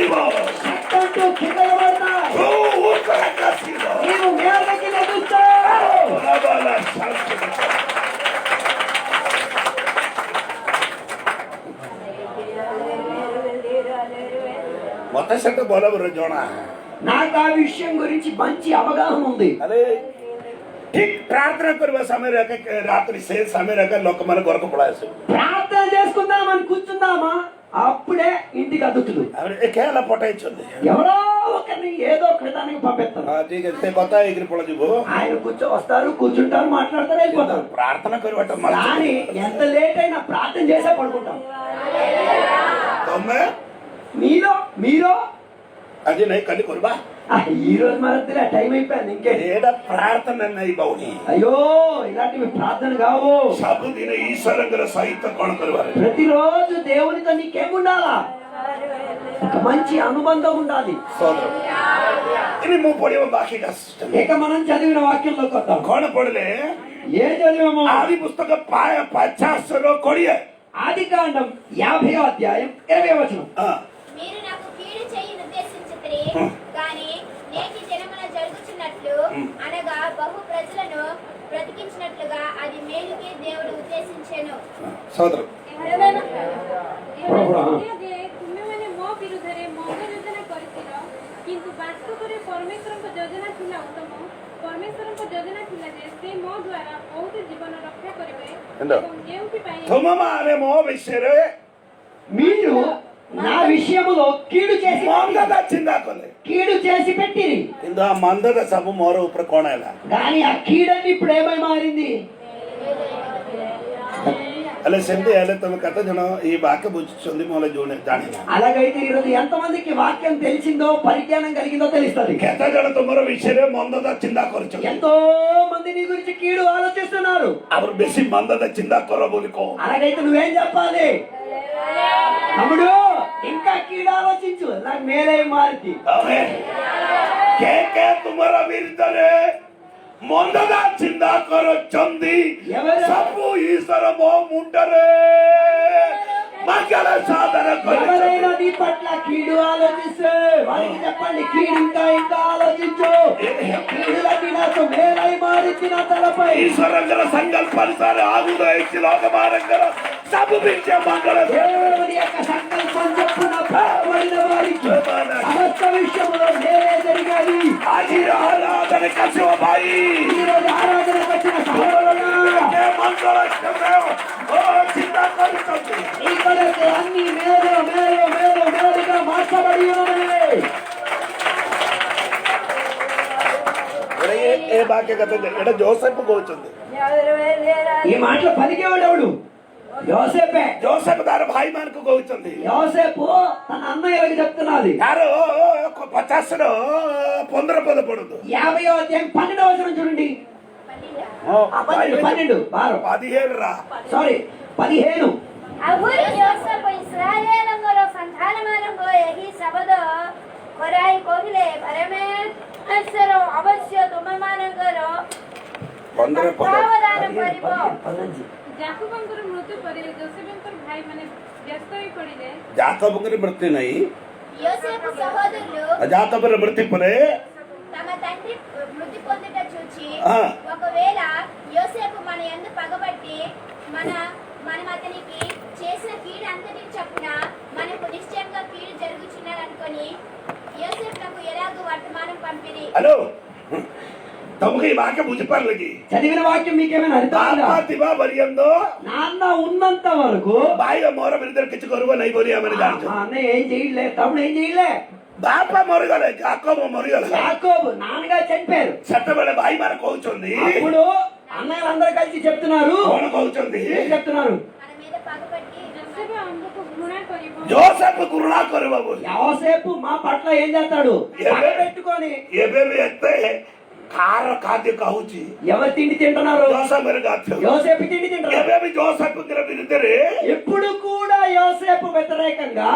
ଆସିବ శక్తంటూ కింద పడతాయి. ତୁ ଉପରକୁ ଆସିବ నీవు మేడకి లెగుస్తావు. ବଲବଲ ଶାନ୍ତି ମତେ ସେଟା ବଲବର ଜଣା నాకు ఆ విషయం గురించి మంచి అవగాహన ఉంది. అరే ଠିକ ପ୍ରାର୍ଥନା କରିବା ସମୟରେ ରାତ୍ରି ସେ ସମୟରେ ଲୋକମାନେ ଘରକୁ ପଳାଇ ଆସିବ ప్రార్థన చేసుకుందామని కూర్చుందామా అప్పుడే ఇంటికి అదుకులు ଖେଳ ପଠାଇଛନ୍ତି ఎవరో ఒకరిని ఏదో ఒక దానికి పంపిస్తారు. ଠିକ ସେ କଥା ହେଇକିରି ପଳାଯିବ ఆయన వస్తారు కూర్చుంటారు మాట్లాడతారు వెళ్ళిపోతారు. ପ୍ରାର୍ଥନା କରିବାଟା కానీ ఎంత లేట్ అయినా ప్రార్థన చేసే పడుకుంటాం. ତମେ మీరు ଆଜି ନାଇଁ କାଲି କରିବା ఈ రోజు మన టైం అయిపోయింది ఇంకేంటి. ଏଇଟା ପ୍ରାର୍ଥନା ନାଇଁ ବାଉନି అయ్యో ఇలాంటివి ప్రార్థన కావు. ସବୁଦିନ ଈଶ୍ୱରଙ୍କର ସହିତ କଣ କରିବାର ప్రతిరోజు దేవునితో నీకేముండాలా ఒక మంచి అనుబంధం ఉండాలి. ఇది ମୁଁ ପଢିବ ବାକି ଆସିଷ୍ଟ ఇక మనం చదివిన వాక్యంలోకి వద్దాం. କଣ ପଢିଲେ ఏ చదివాము? ఆది పుస్తక 50:20 ఆది కాండం 50వ అధ్యాయం 20వ వచనం. మీరు నాకు కీడు చేయి ఉద్దేశించితిరి కానీ నేటి దినమున జరుగుచున్నట్లు అనగా బహు ప్రజలను బ్రతికించినట్లుగా అది మేలుకే దేవుడు ఉద్దేశించెను. సోదరు ତୁମେମାନେ ମୋ ବିରୁଦ୍ଧରେ ମନ୍ଦ ଯୋଜନା କରିଥିଲ କିନ୍ତୁ ବାସ୍ତବରେ ପରମେଶ୍ୱରଙ୍କ ଯୋଜନା ଥିଲା ଉତ୍ତମ. ପରମେଶ୍ୱରଙ୍କ ଯୋଜନା ଥିଲା ଯେ ସେ ମୋ ଦ୍ୱାରା ବହୁତ ଜୀବନ ରକ୍ଷା କରିବେ ଏବଂ ଯେଉଁଥିପାଇଁ ତୁମମାନେ ମୋ ବିଷୟରେ మీరు నా విషయములో ମନ୍ଦତା ଚିନ୍ତା କଲେ కీడు చేసి పెట్టిరి. କିନ୍ତୁ ఆ ମନ୍ଦତା ସବୁ ମୋର ଉପରେ କଣ ହେଲା కానీ ఆ కీడని ఇప్పుడు ఏమై మారింది? ହେଲେ ସେମିତି ହେଲେ ତମେ କେତେ ଜଣ ఈ వాక్య ବୁଝୁଛନ୍ତି ମୁଁ ଜାଣିନି అలాగైతే ఈరోజు ఎంతమందికి వాక్యం తెలిసిందో పరిజ్ఞానం కలిగిందో తెలుస్తుంది. କେତେ ଜଣ ତୁମର ବିଷୟରେ ମନ୍ଦତା ଚିନ୍ତା କରୁଛନ୍ତି ఎంతో మంది నీ గురించి కీడు ఆలోచిస్తున్నారు. ଆହୁରି ବେଶୀ ମନ୍ଦତା ଚିନ୍ତା କର ବୋଲି କହ అలాగైతే నువ్వేం చెప్పాలి? తమ్ముడు ఇంకా కీడు ఆలోచించు నాకు మేలే మారింది. କେ ତୁମର ବିରୁଦ୍ଧରେ ମନ୍ଦତା ଚିନ୍ତା କରୁଛନ୍ତି ସବୁ ଈଶ୍ୱର ମୋ ମୁଣ୍ଡରେ మంగళ సాధన ఎవరైనా నీ పట్ల కీడు ఆలోచిస్తే వారికి చెప్పండి కీడు ఇంకా ఆలోచించు. కీడులన్నీ నాకు మేలై మారింది నా తలపై. ఈశ్వరంగర సంకల్పానుసార ఆగుదయించి లోకమానంగర సబు విద్య మంగళ దేవుని యొక్క సంకల్పం చెప్పున పడిన వారికి సమస్త విషయంలో మేలే జరిగాయి. ఆది ఆరాధన కశివబాయి ఈరోజు ఆరాధనకు వచ్చిన సహోదరులారా, మంగళ చింతా కలుగుతుంది ఇక్కడైతే అన్ని మేలుగా మార్చబడి ఉన్నది. ఏ వాక్య కథ ఇక్కడ జోసెఫ్ కూర్చుంది ఈ మాటలు పలికేవాడెవడు? యోసేపే. జోసెఫ్ దాని భాయి మనకు కూర్చుంది యోసేపు తన అన్నయ్యలకు చెప్తున్నది. ಯಾರು 50 ಪೊಂದರ ಪದ ಪಡುದು 50వ అధ్యాయం 12వ వచనం చూడండి. 12 17 రా సారీ 15. ଆହୁରି ଯୋସେଫ ଇସ୍ରାଏଲଙ୍କର ସନ୍ତାନମାନଙ୍କୁ ଏହି ଶବ୍ଦ କରାଇ କହିଲେ ପରମେଶ୍ୱର ଅବଶ୍ୟ ତୁମମାନଙ୍କର ତତ୍ତ୍ୱାବଧାନ କରିବ. ଯାକୋବଙ୍କର ମୃତ୍ୟୁ ପରେ ଯୋସେଫଙ୍କର ଭାଇମାନେ ବ୍ୟସ୍ତ ହୋଇ ପଡ଼ିଲେ. జాకబుకి మృత్యు నై యోసేపు సహోదరులు జాకబుల మృత్యు పరే తమ తండ్రి మృతి పొందుట చూచి ఆ. ఒకవేళ యోసేపు మన యందు పగబట్టి మనం అతనికి చేసిన కీడు అంతటి చప్పున మనకు నిశ్చయంగా కీడు జరుగుచున్నది అనుకొని యోసేపునకు ఎలాగో వర్తమానం పంపిరి. హలో తమకు ఈ వాక్యం బుజ్జిపాలకి చదివిన వాక్యం మీకేమైనా అర్థమైందా? దివా బరియందో నాన్న ఉన్నంత వరకు బాయిగా మోర బిరుదరు కిచ్చుకోరువ నై బోరియామని దాంట్లో మా అన్నయ్య ఏం చేయలే, తమ్ముడు ఏం చేయలే. బాప మొరగలే జాకోబ మొరగలే యాకోబు నాన్నగారు చనిపోయారు. చెట్టబడే బాయి మన కూర్చుంది అప్పుడు అన్నయ్యలు అందరూ కలిసి చెప్తున్నారు. కోణ కూర్చుంది ఏం చెప్తున్నారు? మన మీద పగబట్టి ଯୋସେଫ ଆମକୁ ଘୃଣା କରିବ. జోసెఫ్ గురుణా కొరువ యోసేపు మా పట్ల ఏం చేస్తాడు? పగ పెట్టుకొని ఏమేమి ఎత్తే కార ఖాద్య కହୁచి ఎవరు తిండి తింటున్నారు? జోసెఫ్ గారు యోసేపు తిండి తింటున్నారు. ఏమేమి జోసెఫ్ విరుద్దరే ఎప్పుడు కూడా యోసేపు వ్యతిరేకంగా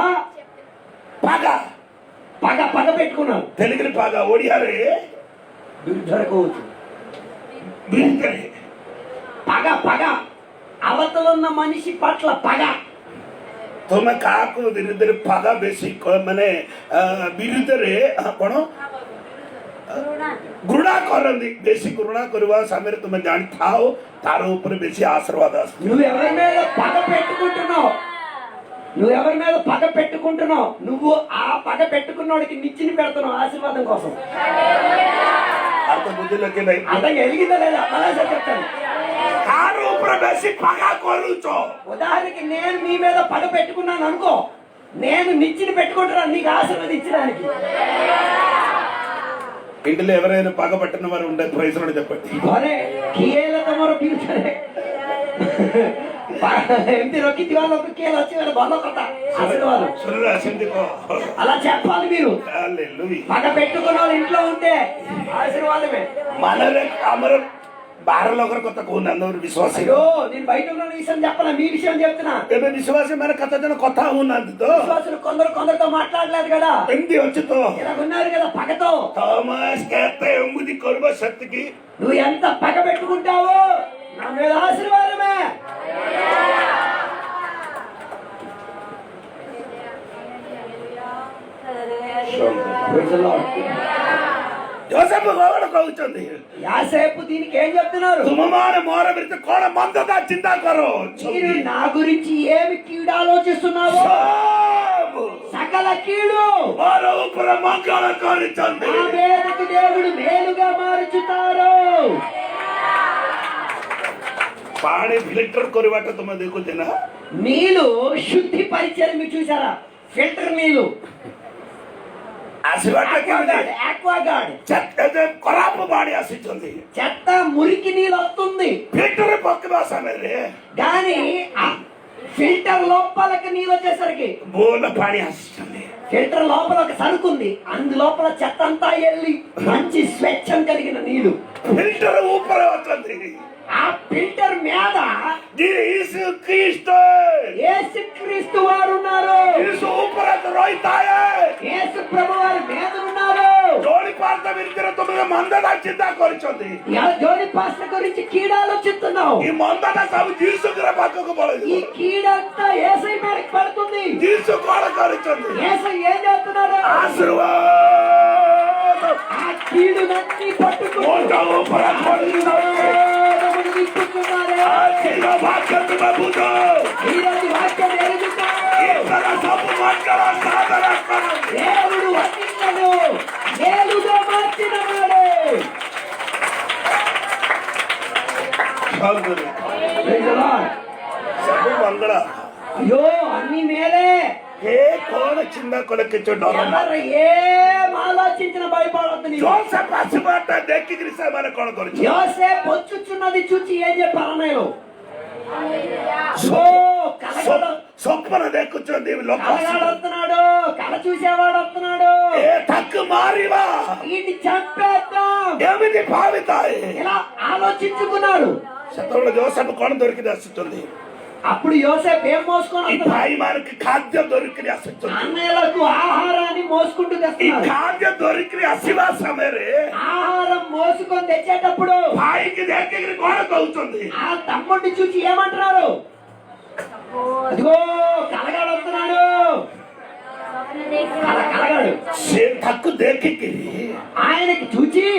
పగ పగ పెట్టుకున్నారు. తెలుగుని పగ ఒడియారే దుర్ధరకోవచ్చు బిరుద్దరే పగ అవతలున్న మనిషి పట్ల పగ. ତୁମେ କାହାକୁ ବିରୁଦ୍ଧରେ ପାଗ ବେଶୀ ମାନେ ବିରୁଦ୍ଧରେ କଣ ଘୃଣା କରନ୍ତି, ବେଶୀ ଘୃଣା କରିବା ସମୟରେ ତୁମେ ଜାଣିଥାଅ ତାର ଉପରେ ବେଶୀ ఆశీర్వాద ଆସୁଛି। నువ్వెవరి మీద పగ పెట్టుకుంటున్నావు, నువ్వెవరి మీద పగ పెట్టుకుంటున్నావు, నువ్వు ఆ పగ పెట్టుకున్నోడికి నిచ్చిని పెడుతున్నావు ఆశీర్వాదం కోసం। అర్థం బుద్ధిలోకి లేదు, అర్థం ఎలిగిందా లేదా అలా చెప్తాను। కార ଉପରେ ବେଶୀ పగ କରୁଛ। ఉదాహరణకి నేను నీ మీద పగ పెట్టుకున్నాను అనుకో, నేను నిచ్చిని పెట్టుకుంటున్నాను నీకు ఆశీర్వదించడానికి। ఇంటిలో ఎవరైనా పగ పట్టిన వారు ఉండే ప్రైజ్లో చెప్పండి। ଘରେ କିଏ ହେଲେ ତମର ଫ୍ୟୁଚରରେ ଏମିତି ରଖିଥିବା ଲୋକ କିଏ ଅଛି ମାନେ ଭଲ କଥା ఆశీర్వాదం ଶୁଣିଲା ସେମିତି କହ। అలా చెప్పాలి మీరు। హల్లెలూయా। పగ పెట్టుకున్న వాళ్ళు ఇంట్లో ఉంటే ఆశీర్వాదమే। మనరే ଆମର ବାହାର ଲୋକର କଥା କହୁନି, ଆମର ବିଶ୍ୱାସୀ। అయ్యో నేను బయట ఉన్న విషయం చెప్పనా, మీ విషయం చెప్తున్నా। ଏବେ ବିଶ୍ୱାସୀ ମାନେ କେତେ ଜଣ କଥା ହଉନାହାନ୍ତି ତ, విశ్వాసులు కొందరితో మాట్లాడలేదు కదా, ଏମିତି ଅଛି ତ। ఇలా ఉన్నారు కదా పగతో। థామస్ କେତେ ଏମିତି କରିବ ସେତିକି నువ్వు ఎంత పగ పెట్టుకుంటావో నా మీద ఆశీర్వాదమే। Praise the Lord. యోసేపు କଣ କହୁଛନ୍ତି? యాసేపు దీనికి ఏం చెప్తున్నారు? ତୁମମାନେ ମୋର ବିରୁଦ୍ଧରେ କଣ ମନ୍ଦତା ଚିନ୍ତା କର, మీరు నా గురించి ఏమి కీడు ఆలోచిస్తున్నావో ସବୁ సకల కీడు ମୋର ଉପରେ ମଙ୍ଗଳ କରିଛନ୍ତି। నా మీదకు దేవుడు మేలుగా మార్చుతారు। ପାଣି ଫିଲ୍ଟର କରିବାଟା ତୁମେ ଦେଖୁଛ ନା? నీళ్లు శుద్ధి పరిచయం మీరు చూసారా? ఫిల్టర్ నీళ్లు, ଆସିବାଟା କେମିତି? ఆక్వాగార్డ్, చెత్త ଖରାପ ପାଣି ଆସିଛନ୍ତି, చెత్త మురికి నీళ్ళు వస్తుంది ଫିଲ୍ଟର ପକେଇବା ସମୟରେ కానీ ఆ ఫిల్టర్ లోపలికి నీళ్ళు వచ్చేసరికి ଭଲ ପାଣି ଆସିଛନ୍ତି। ఫిల్టర్ లోపల ఒక సరుకు ఉంది, అందు లోపల చెత్త అంతా వెళ్ళి మంచి స్వచ్ఛం కలిగిన నీళ్లు ଫିଲ୍ଟର ଉପରେ ଅଛନ୍ତି ఆ ఫిల్టర్ మీద ଯୀଶୁ ଖ୍ରୀଷ୍ଟ। యేసుక్రీస్తు వారు ఉన్నారు, ଯୀଶୁ ଉପରେ ରହିଥାଏ। యేసు ప్రభు వారి మీద ఉన్నారు। ଜୋଡ଼ି ପାର୍ଥ ବିରୁଦ୍ଧରେ ତୁମେ ମନ୍ଦତା ଚିନ୍ତା କରିଛନ୍ତି, జోడి పాస్టర్ గురించి కీడు ఆలోచిస్తున్నావు, ఈ ମନ୍ଦତା ସବୁ ଯୀଶୁଙ୍କର ପାଖକୁ ఈ ପଳେଇଯିବ। కీడంతా యేసై మీదకి పడుతుంది। ଯୀଶୁ କଣ କରିଛନ୍ତି? యేసై ఏం చేస్తున్నారు? ఆశీర్వాద ఆ కీడునన్నీ పట్టుకుని ମୋଟ ଉପରେ ପଡ଼ିଛନ୍ତି। ఆశీర్వాదమును నింపుతున్నారు। ଆଜିର ବାକ୍ୟ ତୁମେ ବୁଝ, ఈరోజు వాక్యం ఎరుగుతా ఈశ్వର ସବୁ ମଙ୍ଗଳ ସାଧନ କରନ୍ତି। దేవుడు అన్నింటిలో మేలుగా మార్చిన వాడు। Praise the Lord. ସବୁ ମଙ୍ଗଳ। అయ్యో అన్ని మేలే, ఏ କଣ ଚିନ୍ତା କଲେ କିଛି ଡର ନାହିଁ। ఎవరు ఏం ఆలోచించిన భయపడద్దు నీవు। ଜୋସେଫ ଆସିବାଟା ଦେଖିକିରି ସେମାନେ କଣ କରିଛନ୍ତି? యోసేపు వచ్చుచున్నది చూచి ఏం చెప్పారు అన్నయ్యలు? స్వప్న ଦେଖୁଛନ୍ତି ଲୋକ, కలగాడు వస్తున్నాడు, కళ చూసేవాడు వస్తున్నాడు, ଏ ତାକୁ ମାରିବା వీడిని చంపేద్దాం ଏମିତି ଭାବିଥାଏ। ఇలా ఆలోచించుకున్నాడు। ସେତେବେଳେ ଜୋସେଫ କଣ ଧରିକିରି ଆସୁଛନ୍ତି? అప్పుడు యోసేపు ఏం మోసుకొని ఈ వస్తున్నాడు? ଭାଇମାନଙ୍କୁ ଖାଦ୍ୟ ଧରିକିରି ଆସୁଛନ୍ତି। అన్నయ్యలకు ఆహారాన్ని మోసుకుంటూ ఈ తెస్తున్నాడు। ଖାଦ୍ୟ ଧରିକିରି ଆସିବା ସମୟରେ ఆహారం మోసుకొని తెచ్చేటప్పుడు ଭାଇକି ଦେଖିକିରି କଣ କହୁଛନ୍ତି? ఆ తమ్ముడిని చూసి ఏమంటున్నారు? అదిగో కలగాడు వస్తున్నాడు, కలగాడు। ସେ ତାକୁ ଦେଖିକିରି ఆయనకి చూచి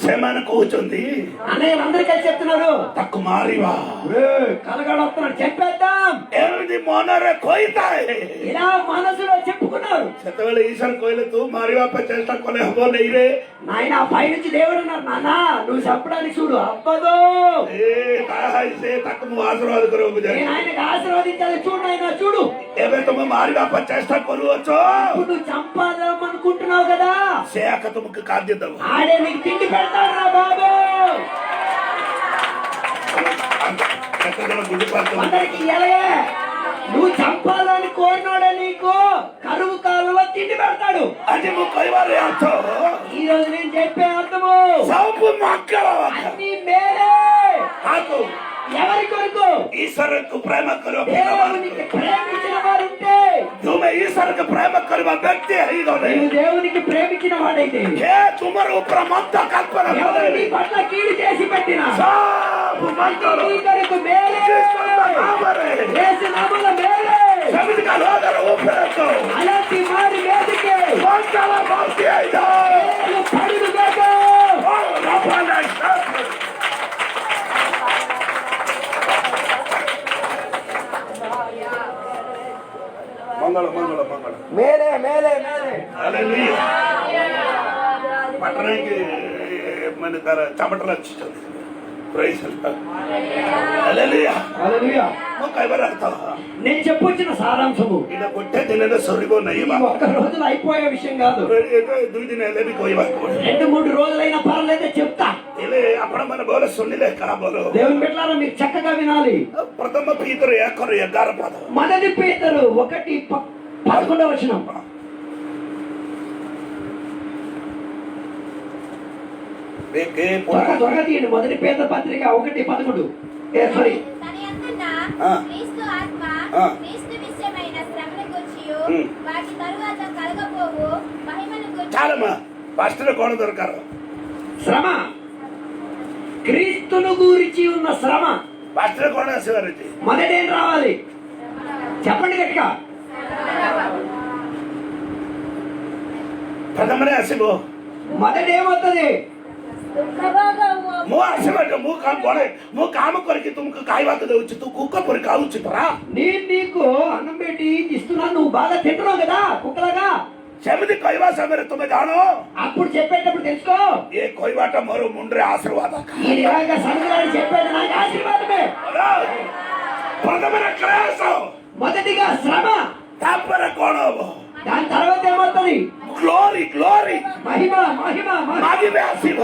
ସେମାନେ କହୁଛନ୍ତି అన్నయ్యలందరూ కలిసి చెప్తున్నారు, ତାକୁ ମାରିବା కలగాడు వస్తున్నాడు చెప్పేద్దాం ଏମିତି ମନରେ କହିଥାଏ। ఇలా మనసులో చెప్పుకున్నారు। ସେତେବେଳେ ଈଶ୍ୱର କହିଲେ ତୁ ମାରିବା ପାଇଁ ଚେଷ୍ଟା କଲେ ହବ ନାଇଁ ରେ। నాయన పైనుంచి దేవుడు అన్నారు, నాన్న నువ్వు చెప్పడానికి చూడు అవ్వదు, ସେ ତାକୁ ମୁଁ ଆଶୀର୍ବାଦ କରିବାକୁ ଯାଏ। నేను ఆయనకి ఆశీర్వదించాలి చూడు నాయన చూడు। ଏବେ ତମେ ମାରିବା ପାଇଁ ଚେଷ୍ଟା କରୁଅଛ, ఇప్పుడు నువ్వు చంపాదాం అనుకుంటున్నావు కదా, ସେ ଆక ତୁମକୁ ଖାଦ୍ୟ ଦେବ। ఆడే నీకు తిండి పెడతాడు రా బాబు। କେତେ ଜଣ ବୁଝିପାରୁଛନ୍ତି? అందరికి ఎలాగే నువ్వు చంపాలని కోరినోడే నీకు కరువు కాలంలో తిండి పెడతాడు। ଆଜି ମୁଁ କହିବାର ଅର୍ଥ ఈ రోజు నేను చెప్పే అర్థము ସବୁ ମଙ୍ଗଳ అన్ని మేలే। କାହାକୁ? ఎవరి కొరకు? ଈଶ୍ୱରକୁ ପ୍ରେମ କରିବ। దేవునికి ప్రేమించిన వారు ఉంటే, ତୁମେ ଈଶ୍ୱରକୁ ପ୍ରେମ କରିବା ବ୍ୟକ୍ତି ହେଇଗଲେ నీవు దేవునికి ప్రేమించిన వాడైతే ହେ ତୁମର ଉପରେ ମନ୍ଦ କଳ୍ପନା ఎవరు କରେ నీ పట్ల కీడు చేసి పెట్టిన ସବୁ ମଙ୍ଗଳ నీ కొరకు మేలే, ଈଶ୍ୱରଙ୍କ ନାମରେ యేసు నామములో మేలే। మంగళ మంగళ మంగళ మేలే మేలే మేలే. హల్లెలూయా. పట్టణానికి మన ధర చెమటలు వచ్చింది. ప్రైజ్ హల్లెలూయా. హల్లెలూయా. నేను చెప్పొచ్చిన సారాంశము ఇలా కొట్టే తినడం సొరిగో ఈ ఒక్క రోజులో అయిపోయే విషయం కాదు. 2-3 రోజులైనా పర్వాలేదే చెప్తా. అప్పుడు మన బోల సున్నిలే కాబోలు దేవుని బిడ్డలారా మీరు చక్కగా వినాలి. ప్రథమ పీతరు 1:11 పదం. మొదటి పేతురు 1:11 వచనం. త్వరగా తీయండి. మొదటి పేతురు పత్రిక 1:11. సారీ. తన యందున్న క్రీస్తు ఆత్మ క్రీస్తు విషయమైన శ్రమను గూర్చియు వాటి తరువాత కలగబోవు మహిమను గూర్చి చాలమ్మా ఫస్ట్ కోణ దొరకారు. శ్రమ, క్రీస్తును గురించి ఉన్న శ్రమ. ఫస్ట్ కోణ శివారెడ్డి మొదటి ఏం రావాలి చెప్పండి గట్టిగా. ప్రథమనే అసిబో మొదటి ఏమవుతుంది? ମୁଁ ଆସିବାଟା ମୁଁ କାମ କରିକି ତୁମକୁ ଖାଇବାକୁ ଦଉଛି ତୁ କୁక్క ପରି ଖାଉଛି ପରା. నేను నీకు అన్నం పెట్టి ఇస్తున్నాను, నువ్వు బాగా తింటున్నావు కదా కుక్కలాగా. ସେମିତି କହିବା ସମୟରେ ତୁମେ ଜାଣ అప్పుడు చెప్పేటప్పుడు తెలుసుకో, ଏ କହିବାଟା ମୋର ମୁଣ୍ଡରେ ଆଶୀର୍ବାଦ. ఈయన ఇలాగా సముద్రాన్ని చెప్పేది నాకు ఆశీర్వాదమే. ప్రథమనే క్లేశ, మొదటిగా శ్రమ, ତାପରେ କଣ ହବ? దాని తర్వాత ఏమవుతుంది? గ్లోరీ గ్లోరీ మహిమ మహిమ మహిమ. ମାଗିବେ ଆସିବ.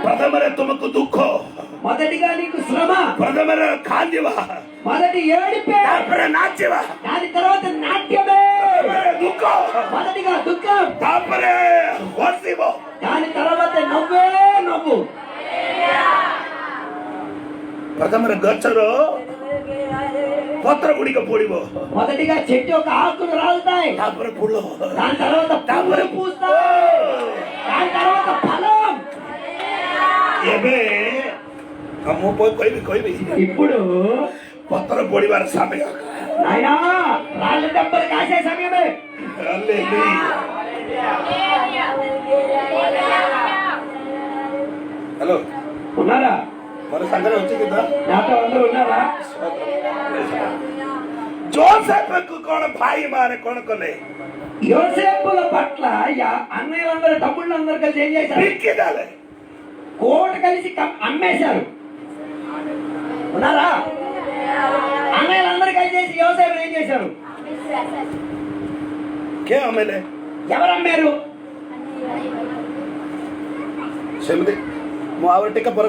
ପ୍ରଥମରେ ତୁମକୁ ଦୁଃଖ, మొదటిగా నీకు శ్రమ, ପ୍ରଥମରେ କାନ୍ଦିବା, మొదటి ఏడిపే, ତାପରେ ନାଚିବା, దాని తర్వాత నాట్యమే. ତାପରେ ଦୁଃଖ, మొదటిగా దుఃఖం, ତାପରେ ହସିବ, దాని తర్వాత నవ్వే నవ్వు. ପ୍ରଥମରେ ଗଛର ପତ୍ର ଗୁଡ଼ିକ ପୋଡ଼ିବ, మొదటిగా చెట్టు యొక్క ఆకులు రాలుతాయి, ତାପରେ ଫୁଲ, దాని తర్వాత ତାପରେ పూస్తాయి, దాని తర్వాత ఫలం. ଏବେ ମୁଁ କହିବି ఇప్పుడు ପତ୍ର ପୋଡ଼ିବାର ସମୟ. నాయనా రాళ్ళ దెబ్బలు కాసే సమయమే. హలో ఉన్నారా? మన సంగతి వచ్చి కదా నాతో అందరూ ఉన్నారా? జోసెఫ్కు కూడా భాయి మానే కొనుక్కోలే యోసేపుల పట్ల అన్నయ్యలందరూ తమ్ముళ్ళందరూ కలిసి ఏం చేశారు? పిక్కిదాలే కోట కలిసి అమ్మేశారు. ఉన్నారా? అన్నయ్యలందరూ కలిసి చేసి యోసేపుని ఏం చేశారు? కే అమ్మేలే ఎవరు అమ్మారు? ସେମିତି ମୁଁ ଆଉ ଟିକେ ପରେ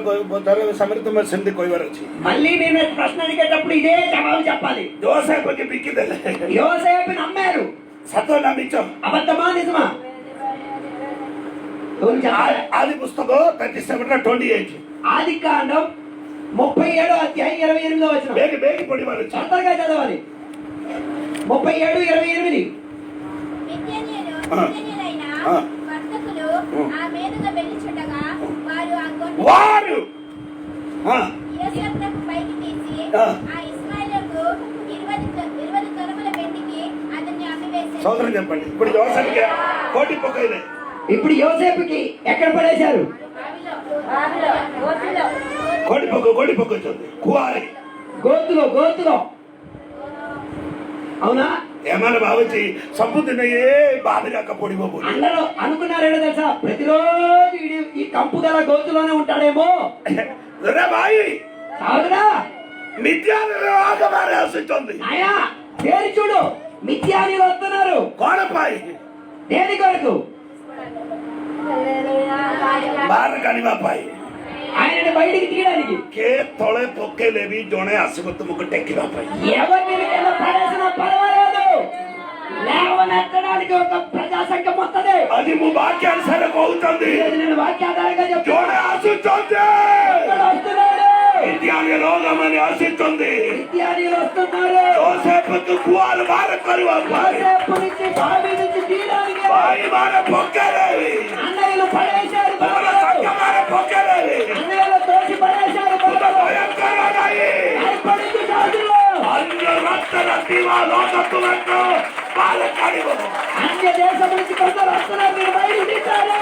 ସମୟରେ ତୁମେ ସେମିତି କହିବାର ଅଛି. మళ్ళీ నేను ప్రశ్న అడిగేటప్పుడు ఇదే జవాబు చెప్పాలి. జోసెఫ్కి పిక్కిదేలే. యోసేపుని అమ్మారు. సత్య నా మిచ్చం అబద్ధమా నిజమా? ఆది పుస్తకం 37:28. ఆది కాండం 37:28. బేగి బేగి పొడివారు తొందరగా చదవాలి. 37:28. మిద్యానీయులైన వర్తకులు ఆ మీదుగా వెళ్ళిచుండగా వారు యోసేపునకు పైకి తీసి ఆ ఇశ్మాయేలుకు 20 తరముల వెండికి అతన్ని అమ్మివేశారు. సోదరం చెప్పండి. ఇప్పుడు యోసేపుకి కోటి పొక్కలే. ఇప్పుడు యోసేపుకి ఎక్కడ పడేశారు? కోటి పొక్క వచ్చింది కువారి గోతులో. అవునా? ఏమైనా భావించి సంపూర్ణ ఏ బాధగా పొడిపో అందరూ అనుకున్నారేమో తెలుసా, ప్రతిరోజు ఈ కంపు గల గోతులోనే ఉంటాడేమో. బాయి కాదురా, మిథ్యాన్ని ఆశిస్తుంది. ఆయా పేరు చూడు, మిథ్యానీలు వస్తున్నారు. కోడపాయి దేని కొరకు? బార కనివాపాయి ఆయనని బయటికి తీయడానికి. కే తొಳೆ పొక్కేలేవి జోనే ఆశకు తుమ్ముకు టెక్కివా పాయి. ఎవరిని కింద పడేసినా పర్వాలేదు, లేవనెత్తడానికి ఒక ప్రజా సంఘం వస్తుంది. అది ము వాక్యానుసారం అవుతుంది. నేను వాక్యాధారంగా జోనే చెప్తున్నా. ఆశిస్తుంది. వస్తున్నాడు, మిథ్యాన్ని రోగమని ఆశిస్తుంది. మిథ్యానీలు వస్తున్నారు. యోసేపుకు కువాలు బార కనివాపాయి. యోసేపు నుంచి బావి నుంచి తీయడానికి బాయి బార పొక్కేలేవి. అన్నయ్యలు పడేశారు. సంగమార పొక్కేలేవి. అన్నయ్యలు తోసి పడేశారు. భయంకరనాయి భయపడింది కాదులో. అన్య రక్త రక్తివా లోకత్తులకు బాల కనివో. అన్య దేశం నుంచి కొందరు వస్తున్నారు, మీరు బయటికి తీశారు.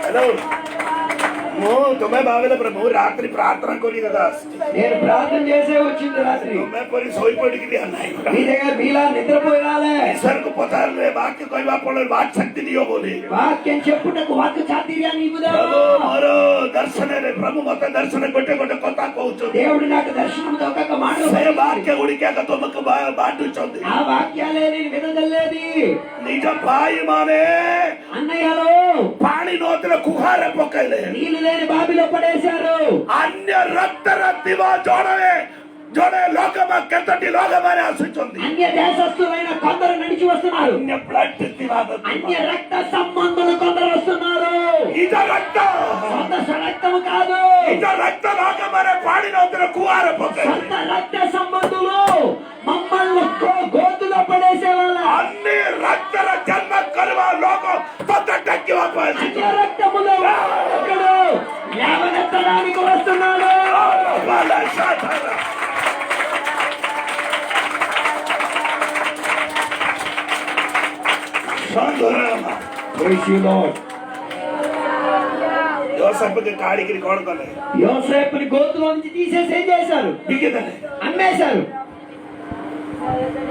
హలో तुम्हें बाबेला प्रभु रात्रि प्रार्थना करी కదా నేను ప్రార్థన చేసే వచ్చింది రాత్రి तुम्हें पूरी सोई पड़ी के लिए नहीं మీ దగ్గర మీలా నిద్రపోయి రాలే ईश्वर को पता है वाक्य कोई बात बोले बात शक्ति दियो बोले వాక్యం చెప్పుటకు వాక్య చాతుర్యా నీకు प्रभु मोरो दर्शन रे प्रभु मत दर्शन गोटे गोटे कथा कहउछ దేవుడు నాకు దర్శనముతో ఒక మాట से वाक्य गुड़िका का तुमको बांटुचंदी ఆ వాక్యాలే నేను వినదల్లేది निज भाई माने అన్నయ్యలో पानी नोतले कुहारे पकैले నీళ్లు లేని బావిలో పడేశారు अन्य रक्त रत्तिवा जोड़े जोड़े लोक में केतटी लोक माने आसुचंदी అన్య దేశస్తులైన కొందరు నడిచి వస్తున్నారు अन्य ब्लड दिवा అన్య రక్త సంబంధులు కొందరు వస్తున్నారు इज रक्त సొంత రక్తము కాదు इज रक्त लोक माने पानी नोतले कुहारे पकैले సొంత రక్త సంబంధులు మమ్మల్ని గోతులో పడేసే వాళ్ళ अन्य रक्त जन्म करवा लोक तत टक्की वापस అన్య రక్తములో ఒకడు లేవనెత్తడానికి వస్తున్నాడు वाला शातारा संदोरमा Praise you, Lord. యోసేపు కి కాడికి కోడ్ కొనే యోసేపుని గోతులో నుంచి తీసేసి ఏం చేశారు బిగిదనే అమ్మేశారు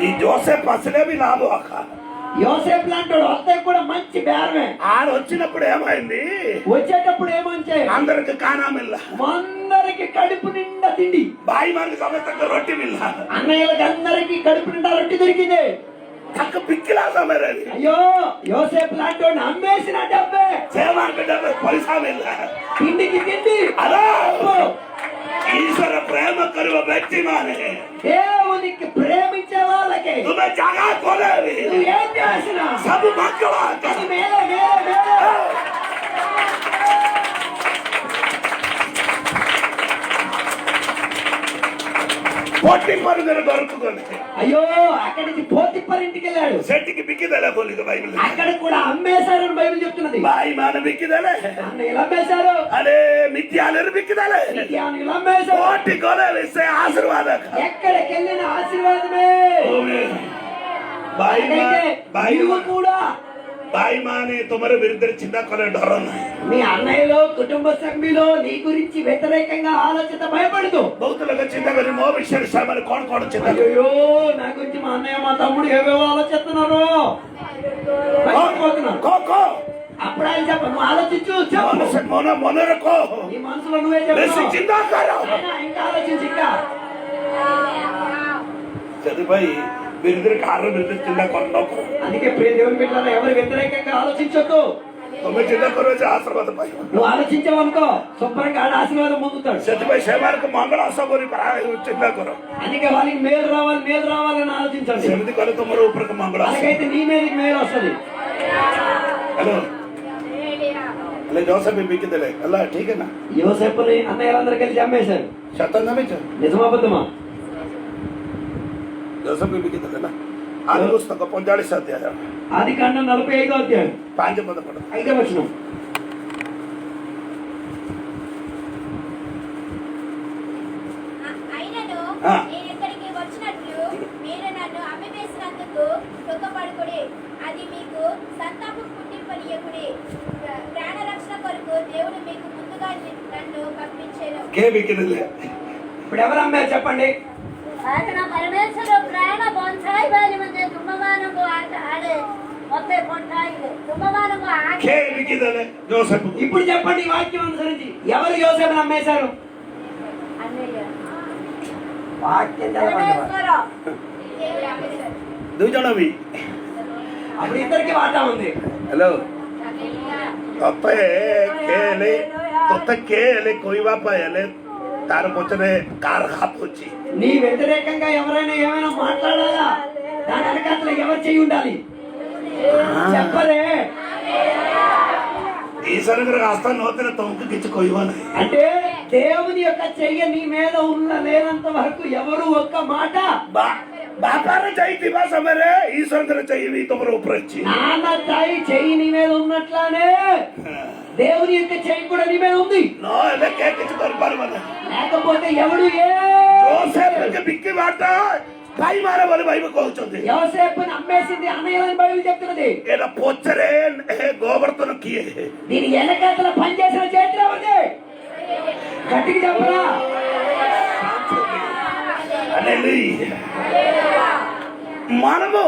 ఈ జోసెఫ్ అసలే भी లాభం అక్క యోసేపు లాంటి వాడు వస్తే కూడా మంచి బేరమే ఆడు వచ్చినప్పుడు ఏమైంది వచ్చేటప్పుడు ఏమంటే అందరికి కానా మిల్ల అందరికి కడుపు నిండా తిండి బాయి మనకి సమస్త రొట్టి మిల్ల అన్నయ్యలకు అందరికి కడుపు నిండా రొట్టి దొరికింది తక్క పిక్కిలా సమరది అయ్యో యోసేపు లాంటి వాడిని అమ్మేసిన డబ్బే సేవాకి డబ్బే పైసా మిల్ల తిండికి తిండి అలా ఈశ్వర ప్రేమ కరువ వ్యక్తి మానే దేవునికి ప్రేమించే వాళ్ళకి తుమ్మె జాగా కోలేవి నువ్వు ఏం చేసినా సబ్ మక్కల అది మేలే మేలే మేలే పొట్టి పరుగులు దొరుకుతుంది అయ్యో అక్కడి నుంచి పోతిప్పర్ ఇంటికి వెళ్ళాడు సెట్టికి బిక్కిదలే పోలిక బైబిల్ అక్కడ కూడా అమ్మేశారని బైబిల్ చెప్తున్నది బాయి మాన బిక్కిదలే అన్నయ్యలు అమ్మేశారు అరే మిథ్యాలను బిక్కిదలే నిత్యానికి అమ్మేశారు కోటి కొలలు ఇస్తే ఆశీర్వాదక ఎక్కడికి వెళ్ళిన ఆశీర్వాదమే బాయి అయితే బాయి నువ్వు కూడా బాయి మానే తుమర విరుద్ధ చిన్న కొన డర మీ అన్నయ్యలో కుటుంబ సభ్యులు నీ గురించి వ్యతిరేకంగా ఆలోచన భయపడదు బౌద్ధులకు చిన్న కొని మో విషయాలు సామాన్లు కోణ కోణ చిన్న అయ్యో నా గురించి మా అన్నయ్య మా తమ్ముడు ఏవేవో ఆలోచిస్తున్నారు భయపడిపోతున్నారు. కో కో అప్పుడు ఆయన చెప్ప నువ్వు ఆలోచించు చెప్పు మొన మొనరకో నీ మనసులో నువ్వే బెసి చెప్పు చిందా కరో ఇంకా ఆలోచించు ఇంకా చదివాయి విరుద్ధ కారణం విరుద్ధ చిన్న కొనకు అందుకే ప్రియ దేవుని బిడ్డలారా ఎవరు వ్యతిరేకంగా ఆలోచించొద్దు తొమ్మిది చిన్న కొరవచ్చి ఆశీర్వాద పై నువ్వు ఆలోచించావనుకో శుభ్రంగా ఆడ ఆశీర్వాదం పొందుతాడు చదివాయి సేవాలకు మంగళ అసోగరి చిన్న కొర అందుకే వాళ్ళకి మేలు రావాలని ఆలోచించండి సెమిది కొన తుమర ఊపరకు మంగళ అలాగైతే నీ మీదకి మేలు వస్తుంది హలో అలా జోసఫ్ బిక్కిదలే అలా ఠీకేనా యోసేపుని అన్నయ్యలందరూ కలిసి అమ్మేశారు శతం నమ్మించు నిజమాబద్ధమా జోసఫ్ బిక్కిదలే నా ఆది పుస్తక 45 అధ్యాయం ఆది కాండం 45వ అధ్యాయం 5 పద పడ 5వ వచనం అయినను ఆ. నేను ఇక్కడికి వచ్చినట్లు మీరు నన్ను అమ్మివేసినందుకు దుఃఖపడుకుడి అది మీకు సంతాపం పుట్టింపనీయకుడి ప్రాణ రక్షణ కొరకు దేవుడు మీకు ముందుగా నన్ను పంపించాను కే బిక్కిదలే ఇప్పుడు ఎవరు అమ్మారు చెప్పండి ಆತನ ಪರಮೇಶ್ವರ ಪ್ರಾಣ ಬೊಂಸಾಯಿ ಬಾರಿ ಮುಂದೆ ತುಂಬಮಾನಂಗು ಆಡೆ ಮತ್ತೆ ಪೊಂಟಾಯಿದೆ ತುಂಬಮಾನಂಗು ಆಕೆ కే బిక్కిదలే జోసఫ్ ఇప్పుడు చెప్పండి ఈ వాక్యం అనుసరించి ఎవరు యోసేపుని అమ్మేశారు అన్నయ్య వాక్యం చదవండి పరమేశ్వర దేవుడు అమ్మేశాడు. దుజనవి అప్పుడు ఇద్దరికి వాటా ఉంది हेलो तत्ते केले तत्ते केले कोई बापा एले तार पोचने कार हाथ होची నీ వ్యతిరేకంగా ఎవరైనా ఏమైనా మాట్లాడాలా దాని వెనకాతల ఎవరు చెయ్యి ఉండాలి చెప్పరే ఈశ్వర గారు ఆస్థాన నోతన తొంకు కిచ్చు కొయ్యవని అంటే దేవుని యొక్క చెయ్యి నీ మీద ఉన్న లేనంత వరకు ఎవరు ఒక్క మాట బాపార చైతి బా సమరే ఈశ్వర గారు చెయ్యి తమర ఉపరచ్చి నాన్న తాయి చెయ్యి నీ మీద ఉన్నట్లానే దేవుని యొక్క చెయ్యి కూడా నీ మీద ఉంది నో ఎలే కే కిచ్చు దర్బార్ మన లేకపోతే ఎవడు ఏ జోసెఫ్ కి బిక్కి మాట ପାଇମାର ବୋଲି ବାଇବଲ କହୁଛନ୍ତି। యోసేపుని అమ్మేసింది అన్నయ్యలని బైబిల్ చెప్తున్నది। ଏଟା ପଛରେ ଗୋବର୍ତ୍ତନ କିଏ? దీని వెనకాతల పనిచేసిన చేతులు ఎవరిది? గట్టిగా చెప్పరా? హల్లెలూయా। మనము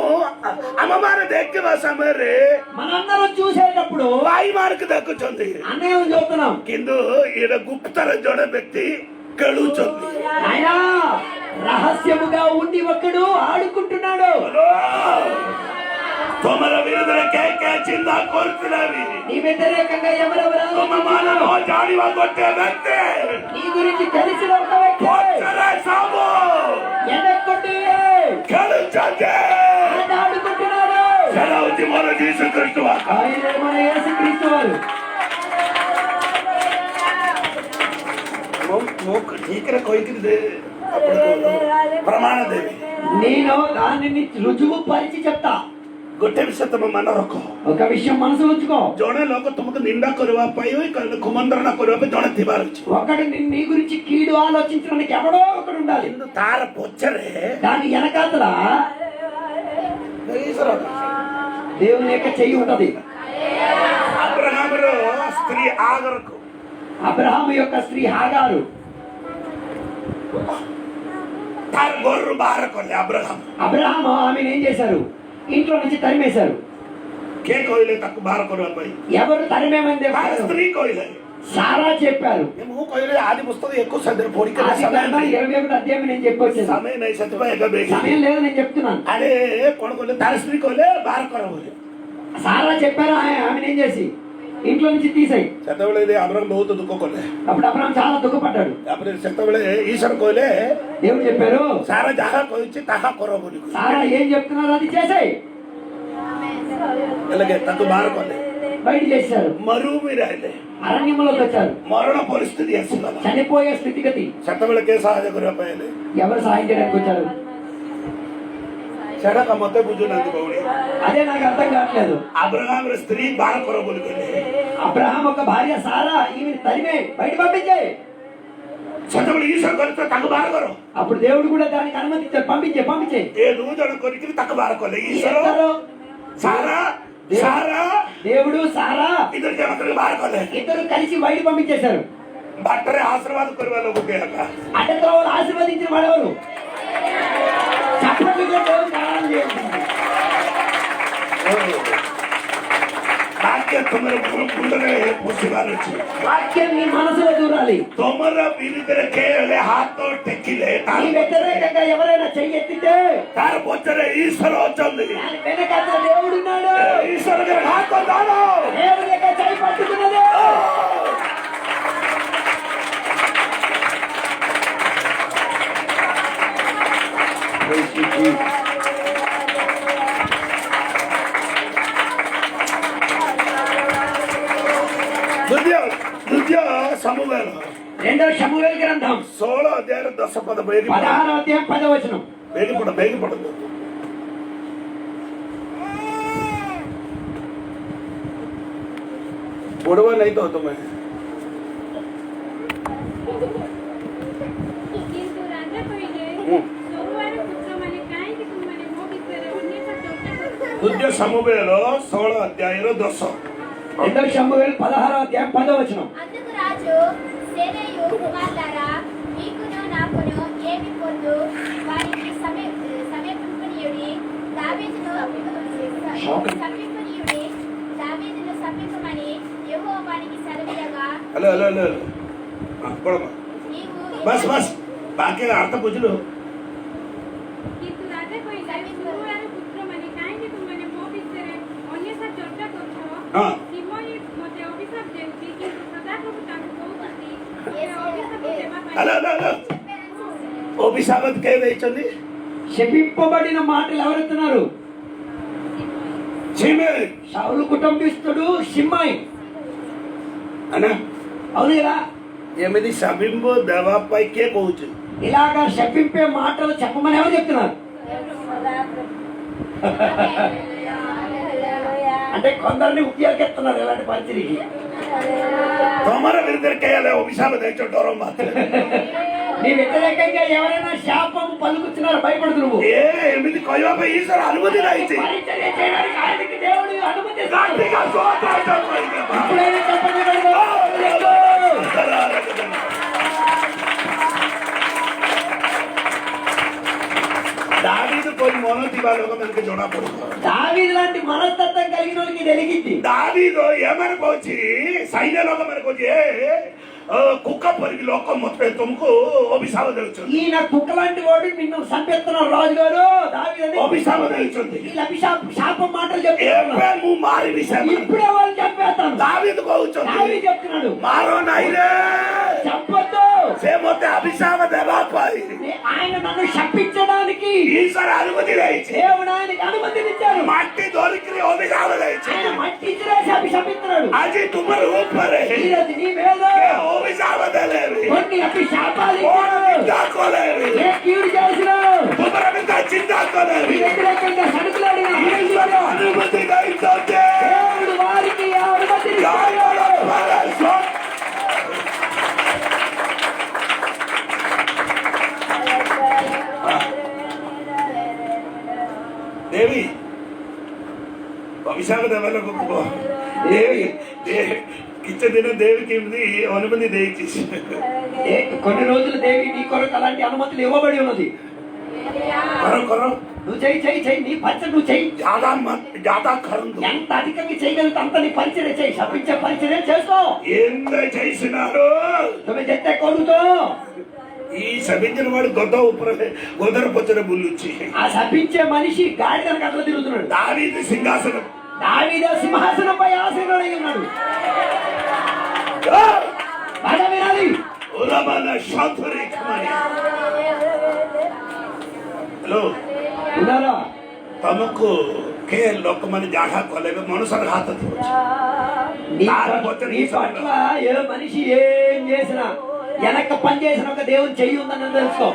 అమ్మమార ଦେଖିବା సమୟରେ మనందరం చూసేటప్పుడు ପାଇମାରକୁ ଦେଖୁଛନ୍ତି, అన్నయ్యని చూస్తున్నాం। କିନ୍ତୁ ଏଇଟା ଗୁପ୍ତର ଜଣେ ବ୍ୟକ୍ତି ଖେଳୁଛନ୍ତି। ఆయన రహస్యముగా ఉండి ఒక్కడు ఆడుకుంటున్నాడు। ତମର ବିରୁଦ୍ଧରେ କେ ଚିନ୍ତା କରୁଥିଲାବି నీ వ్యతిరేకంగా ఎవరెవరు ତୁମମାନଙ୍କ ଜାଣିବା ଗୋଟେ ବ୍ୟକ୍ତି నీ గురించి తెలిసిన ఒక వ్యక్తి ପଛରେ ସବୁ ఎనక్కొట్టి ଖେଳୁଛନ୍ତି। ఆయన ఆడుకుంటున్నాడు। ସେଟା ହଉଛି ମୋର ଯୀଶୁ ଖ୍ରୀଷ୍ଟ। ఆయన మన యేసుక్రీస్తు వారు। ମୁଁ ଠିକରେ କହିକିରି ଆପଣଙ୍କୁ ପ୍ରମାଣ ଦେବି। నేను దానిని రుజువు పరిచి చెప్తా। ଗୋଟେ ବିଷୟ ତମେ ମନେ ରଖ, ఒక విషయం మనసు ఉంచుకో। ଜଣେ ଲୋକ ତୁମକୁ ନିନ୍ଦା କରିବା ପାଇଁ କୁମନ୍ତ୍ରଣା କରିବା ପାଇଁ ଜଣେ ଥିବାର ଅଛି। ఒకడు నీ గురించి కీడు ఆలోచించడానికి ఎవడో ఒకడు ఉండాలి। କିନ୍ତୁ ତାର ପଛରେ దాని వెనకాతల ఈశ్వర దేవుని యొక్క చెయ్యి ఉంటది। అబ్రహాముର ସ୍ତ୍ରୀ ఆగరకు అబ్రహాము యొక్క స్త్రీ హాగారు ତାର ଘରରୁ ବାହାର କଲେ అబ్రహాం। అబ్రహాము ఆమెను ఏం చేశారు? ఇంట్లో నుంచి తరిమేశారు। କିଏ କହିଲେ ତାକୁ ବାହାର କରିବା ପାଇଁ? ఎవరు తరిమేమని ତାର చెప్పారు? ସ୍ତ୍ରୀ କହିଲେ। సారా చెప్పారు। ମୁଁ କହିଲି ఆది పుస్తకం 21 ପଢିକି ఆది కాండం 21 అధ్యాయం నేను చెప్పొచ్చాను। ସମୟ ନାହିଁ, ସେଥିପାଇଁ ଏବେ ବେଗି సమయం లేదు నేను చెప్తున్నాను। ଆରେ କଣ କହିଲେ? ତାର ସ୍ତ୍ରୀ କହିଲେ ବାହାର କର ବୋଲି। సారా చెప్పారు ఆమెను ఏం చేసి ఇంట్లో నుంచి తీసాయి। ସେତେବେଳେ అబ్రహాం ବହୁତ ଦୁଃଖ କଲେ। అప్పుడు అబ్రహాం చాలా దుఃఖపడ్డాడు। ତାପରେ ସେତେବେଳେ ଈଶ୍ୱର କହିଲେ దేవుడు చెప్పారు ସାରା ଯାହା କହିଛି ତାହା କର ବୋଲି। సారా ఏం చెప్తున్నారు అది చేసాయి। ହେଲେ ତାକୁ ବାହାର କଲେ, బయట చేశారు। ମରୁଭୂମିରେ ଆଇଲେ, అరణ్యంలోకి వచ్చారు। ମରଣ ପରିସ୍ଥିତି ଆସିଗଲା। చనిపోయే స్థితిగతి। ସେତେବେଳେ କିଏ ସାହାଯ୍ୟ କରିବା ପାଇଁ ହେଲେ? ఎవరు సహాయం చేయడానికి వచ్చారు? ସେଟା ମତେ ବୁଝୁନାହାନ୍ତି ଭଉଣୀ। అదే నాకు అర్థం కావట్లేదు। అబ్రహాంର ସ୍ତ୍ରୀ ବାହାର କର ବୋଲି କହିଲେ। అబ్రహాం ఒక భార్య సారా ఈమెను తరిమే బయట పంపించే। ସେତେବେଳେ ଈଶ୍ୱର କହିଲେ ତାକୁ ବାହାର କର। అప్పుడు దేవుడు కూడా దానికి అనుమతించారు, పంపించే పంపించే। ଏ ଦୁଇ ଜଣ କରିକିରି ତାକୁ ବାହାର କଲେ। ଈଶ୍ୱର ఇద్దరు ସାରା ସାରା దేవుడు సారా ଇద్దరు ଜଣ କରିକି ବାହାର କଲେ। ఇద్దరు కలిసి బయట పంపించేశారు। ବାଟରେ ଆଶୀର୍ବାଦ କରିବା ଲୋକ କିଏ ହେଲା? అంటే వాళ్ళు ఆశీర్వదించిన వాడెవరు? చప్పట్లుగా దేవుడు ఆరాధన చేయండి। ବାକ୍ୟ ତୁମର ମୁଣ୍ଡରେ ପଶିବାର ଅଛି। వాక్యం నీ మనసులో దూరాలి। ତୁମର ବିରୁଦ୍ଧରେ କିଏ ହେଲେ ହାତ ଟେକିଲେ నీ వ్యతిరేకంగా ఎవరైనా చెయ్యి ఎత్తితే ତାର ପଛରେ ଈଶ୍ୱର ଅଛନ୍ତି। దాని వెనకాతల దేవుడు ఉన్నాడు। ଈଶ୍ୱରଙ୍କର ହାତ ଦାନ। దేవుని యొక్క చెయ్యి పట్టుకున్నది। ଦ୍ୱିତୀୟ ସମୁଏଲ రెండో శమూవేలు గ్రంథం 16 ଅଧ୍ୟାୟର 10 ପଦ ବେଗି 16వ అధ్యాయం 10వ వచనం। ବେଗି ପଢନ୍ତୁ। ପଢିବ ନାହିଁ ତ ତୁମେ? କିନ୍ତୁ ରାଜା କହିଲେ, ସରୁଆର ପୁତ୍ରମାନେ କାହିଁକି ତୁମମାନେ ମୋ ବିଷୟରେ ଅନ୍ୟଥା ଚର୍ଚ୍ଚା କରୁଛ? ଦ୍ୱିତୀୟ ସମୁଏଲ 16 ଅଧ୍ୟାୟର 10। రెండో శమూవేలు 16వ అధ్యాయం 10వ వచనం। అందుకు రాజు సేనయు కుమారులారా, మీకును నాకును ఏమి పొందు? వారికి సమీపింపనీయుడి, దావీదును సమీపమని యెహోవా వానికి సెలవియ్యగా, హలో పడమ్మా। నీవు బస్ బాకీ అర్థం ବୁଝିଲୁ? କିନ୍ତୁ ରାଜା କହିଲେ, ସରୁଆର ପୁତ୍ରମାନେ କାହିଁକି ତୁମମାନେ ମୋ ବିଷୟରେ ଅନ୍ୟଥା ଚର୍ଚ୍ଚା କରୁଛ? ହଁ। ସିମୋଇ ମୋତେ ଅଭିଶାପ ଦେଉଛି, କିନ୍ତୁ ସଦାପ୍ରଭୁ ତାଙ୍କୁ କହୁଛନ୍ତି, ଏ ଅଭିଶାପ ଦେବା ପାଇଁ హలో ଅଭିଶାପ କେ ଦେଇଛନ୍ତି? శపింపబడిన మాటలు ఎవరెత్తున్నారు? ସିମେଇ సౌలు కుటుంబిస్తుడు షిమ్మాయి। అనా అవును కదా? ଏମିତି ସାବିମ୍ବ ଦେବା ପାଇଁ କିଏ କହୁଛି? ఇలాగా శపింపే మాటలు చెప్పమని ఎవరు చెప్తున్నారు? అంటే కొందరిని ఉపయోగిస్తున్నారు ఇలాంటి పరిస్థితికి। ତମର ବିରୁଦ୍ଧରେ କିଏ ହେଲେ ଅଭିଶାପ ଦେଇଛ? ଡର ମାତ୍ରେ నీ వ్యతిరేకంగా ఎవరైనా శాపం పలుకుతున్నారు, భయపడదు నువ్వు. ఏ ఎనిమిది కొయ్యప ఈశ్వర అనుమతి రాయించి పరిచర్య చేయడానికి ఆయనకి దేవుడు అనుమతి ఇస్తాడు. గట్టిగా స్తోత్రం చెప్పండి. ఇప్పుడైనా చెప్పండి కనుక. దావీదు कोई मोनोती वालों को मैंने जोड़ा पड़ेगा దావీదు లాంటి మనస్తత్వం కలిగిన వాళ్ళకి తెలిగింది. దావీదు ఏమని పోచి సైన్య లోక మనకు కుక్క పొరికి లోకం మొత్తం తుమ్కు అభిశాప తెలుసు. ఈయన కుక్క లాంటి వాడు నిన్ను సంపెత్తున్నారు రాజు గారు. దావీదు అభిశాప తెలుస్తుంది. వీళ్ళు శాపం మాటలు చెప్తున్నారు. మారి విషయం ఇప్పుడే వాళ్ళు చెప్పేస్తాను. దావీదు కోవచ్చు. దావీదు చెప్తున్నాడు, మారో నాయనే చెప్పొద్దు. సేమోతే అభిశాప దేవాపాయి. ఆయన నన్ను శపించడానికి ఈశ్వర అనుమతి రాయించి దేవుడు ఆయనకి అనుమతినిచ్చారు. మట్టి దొరికి అభిశాప రాయించి ఆయన మట్టి ఇచ్చిరేసి అభిశపిస్తున్నాడు. అది తుమ్మరు ఊపరే ఈరోజు నీ మీద అభిశాప దేలేవి కొన్ని అభిశాపాలు ఇచ్చాడు. దాకోలేవి ఏ కీడు చేసినా తుమ్మర మీద చిందాకోలేవి వ్యతిరేకంగా సడుకులాడిన ఈశ్వర అనుమతి రాయించే దేవుడు వారికి ఆ అనుమతినిచ్చాడు. దేవి అభిషేక దేవాలకు దేవి కిచ్చ దిన దేవికి అనుమతి దయచేసి కొన్ని రోజులు దేవి నీ కొరకు అలాంటి అనుమతులు ఇవ్వబడి ఉన్నది. నువ్వు చెయ్యి నీ పరిచయం నువ్వు చెయ్యి. జాదా కరందు ఎంత అధికంగా చేయగలిగితే అంత నీ పరిచయం చెయ్యి. శపించే పరిచయం చేసుకో. ఎంత చేసినారు నువ్వు చెప్తే కొడుతో ఈ శపించిన వాడు గొద్దర పొచ్చర బుల్లుచ్చి ఆ శపించే మనిషి గాడిదను అట్లా తిరుగుతున్నాడు. దావీదు సింహాసనం దావీదు సింహాసనంపై ఆసీనుడై ఉన్నాడు. బాగా వినాలి. హలో వినాలా? తమకు కే లోకమని జాగా కొలేవి మనుషుల హాత నీ పట్ల ఏ మనిషి ఏం చేసినా వెనక పని చేసిన ఒక దేవుని చెయ్యి ఉందని తెలుసుకో.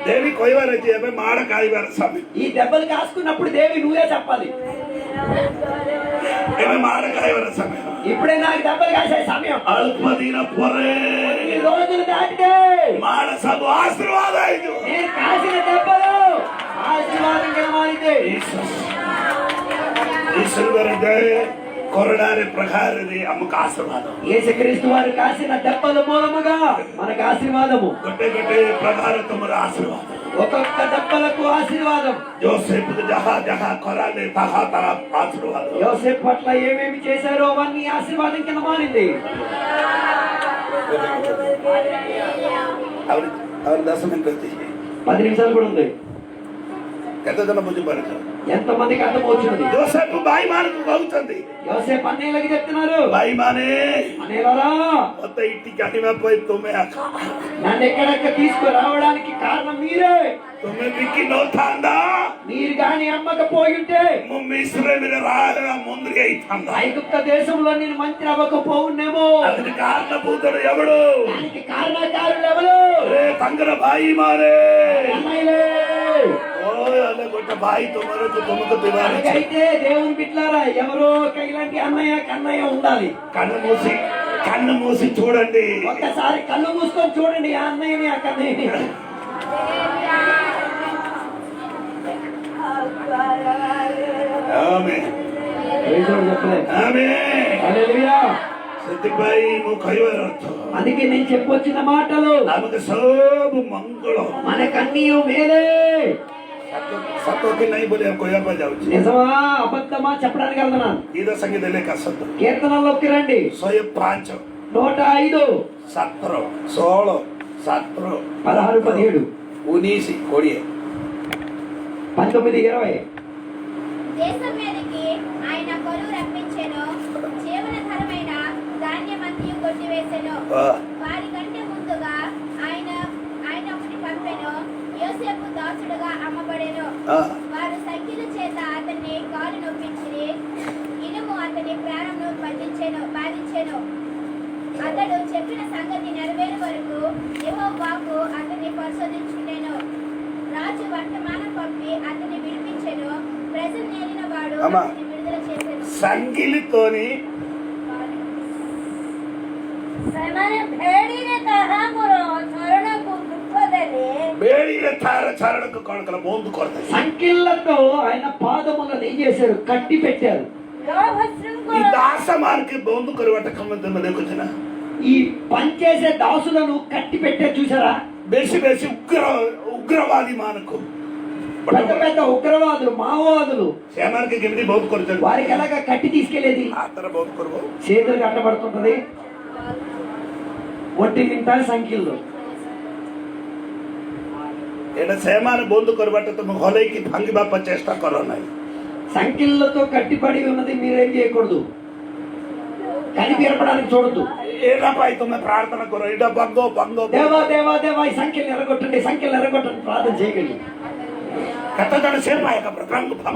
దేవి కొయ్యవారు వచ్చి మాడ కాయవారు స్వామి ఈ దెబ్బలు కాసుకున్నప్పుడు దేవి నువ్వే చెప్పాలి. మాడ కాయవారు సమయం ఇప్పుడే నాకు దెబ్బలు కాసే సమయం. అల్పదిన పొరే ఈ రోజులు దాటితే మాడ సభ ఆశీర్వాదం నేను కాసిన దెబ్బలు ఆశీర్వాదం కనమాలితే ఈశ్వరుడే కొరడారి ప్రకారది అమ్మకు ఆశీర్వాదం. యేసుక్రీస్తు వారు కాసిన దెబ్బల మూలముగా మనకు ఆశీర్వాదము. గొట్టే గొట్టే ప్రకారం తమరు ఆశీర్వాదం. ఒక్కొక్క దెబ్బలకు ఆశీర్వాదం. యోసేపు జహా జహా కొరాలి తహా తహా ఆశీర్వాదం. యోసేపు పట్ల ఏమేమి చేశారో అవన్నీ ఆశీర్వాదం కింద మారింది. ಅವ್ರ 10 ನಿಮಿಷ 10 నిమిషాలు కూడా ఉంది. ఎంత జన బుద్ధి పడతారు ఎంతమందికి అర్థం అవుతున్నది? యోసేపు బాయి మానకు అవుతుంది. యోసేపు అన్నయ్యలకి చెప్తున్నారు, బాయి మానే అన్నయ్యలారా మొత్త ఇంటికి అడిగిపోయి తుమ్మే అక్క నన్ను ఎక్కడెక్క తీసుకురావడానికి కారణం మీరే. తుమ్మే మిక్కి నోతాందా మీరు గాని అమ్మకపోయి ఉంటే మిశ్రే మీద రాగా ముందు అయితందా ఐగుప్త దేశంలో నేను మంత్రి అవ్వకపోవునేమో. ಅದಕ್ಕೆ ಕಾರಣಭೂತರು ఎవడు? దానికి కారణకారులు ఎవరు? ತಂಗರ ಬಾಯಿ ಮಾರೆ అన్నయ్యలే. అలా కొట్ట బాయి తుమ్మకు అయితే దేవుని బిడ్డలారా ఎవరో ఇలాంటి అన్నయ్య కన్నయ్య ఉండాలి. కన్ను మూసి చూడండి. ఒక్కసారి కళ్ళు మూసుకొని చూడండి ఆ అన్నయ్యని ఆ కన్నయ్యని. అందుకే నేను చెప్పొచ్చిన మాటలు మంగళం మనకన్నీ మేలే. సత్వకి నై బోలే కోయపా జావుచి నిజమా అబద్ధమా చెప్పడానికి వెళ్తున్నాను. ఇదో సంగీతలే కసత్తు కీర్తనలోకి రండి. 105 105 17 16 17 16 17 19 20 19 20 దేశం మీదకి ఆయన కరువు రప్పించెను, జీవనధరమైన ధాన్యమంతయు కొట్టివేసెను. వారి కంటే ముందుగా ఆయన ఒకటి పంపెను, యోసేపు దాసుడుగా అమ్మబడెను. వారు సంఖ్యల చేత అతన్ని కాలు నొప్పించిరి, ఇనుము అతని ప్రాణంను బాధించెను. అతడు చెప్పిన సంగతి నెరవేరు వరకు యెహోవా వాక్కు అతన్ని పరిశోధించుండెను. రాజు వర్తమానం పంపి అతన్ని విడిపించెను, ప్రజలు నేలిన వాడు అతన్ని విడుదల చేసెను. సంగిలితోని ସେମାନେ ଭେଡିରେ ତାହାଙ୍କର ଶରଣକୁ ଦୁଃଖଦେଲେ ಬೇಡಿಗೆ ತಾರ ಚಾರಣಕ್ಕೆ ಕಣಕಲ ಬೋಂದು ಕೊಡ್ತಾರೆ. సంఖ్యలతో ఆయన పాదములను ఏం చేశారు? కట్టి పెట్టారు. లోభ ಈ శృంఖల ದಾಸಮಾನಕ್ಕೆ ಬೋಂದು ಕರುವಟ ಕಮ್ಮದ ಮನೆ ಜನ ఈ పనిచేసే దాసులను కట్టి పెట్టారు చూసారా? ಬೇಸಿ ಬೇಸಿ ಉಗ್ರವಾದಿ ಮಾನಕು పెద్ద పెద్ద ఉగ్రవాదులు, మావోవాదులు ಶ್ಯಾಮಾನಕ್ಕೆ ಗಿಮ್ದಿ ಬೋಂದು ಕೊಡ್ತಾರೆ. వారికి ఎలాగా కట్టి తీసుకెళ్లేది? ಆ ತರ ಬೋಂದು ಕೊಡ್ಬೋದು. చేతులు కట్టబడుతుంటది, ఒట్టి నింటారు సంఖ్యలు. ଏଇଟା ସେମାନେ ବନ୍ଦ କରିବାଟା ତମେ ହଲେଇକି ଭାଙ୍ଗିବା ପାଇଁ ଚେଷ୍ଟା କର ନାହିଁ. సంఖ్యలతో కట్టిపడి ఉన్నది మీరేం చేయకూడదు, కనిపించడానికి చూడద్దు. ଏଇଟା ପାଇଁ ତମେ ପ୍ରାର୍ଥନା କର. ଏଇଟା ଭଙ୍ଗ ଭଙ୍ଗ దేవా దేవా దేవా ఈ సంఖ్యలు ఎరగొట్టండి, సంఖ్యలు ఎరగొట్టండి ప్రార్థన చేయగలి. କେତେ ଜଣ ସେ ପାଏ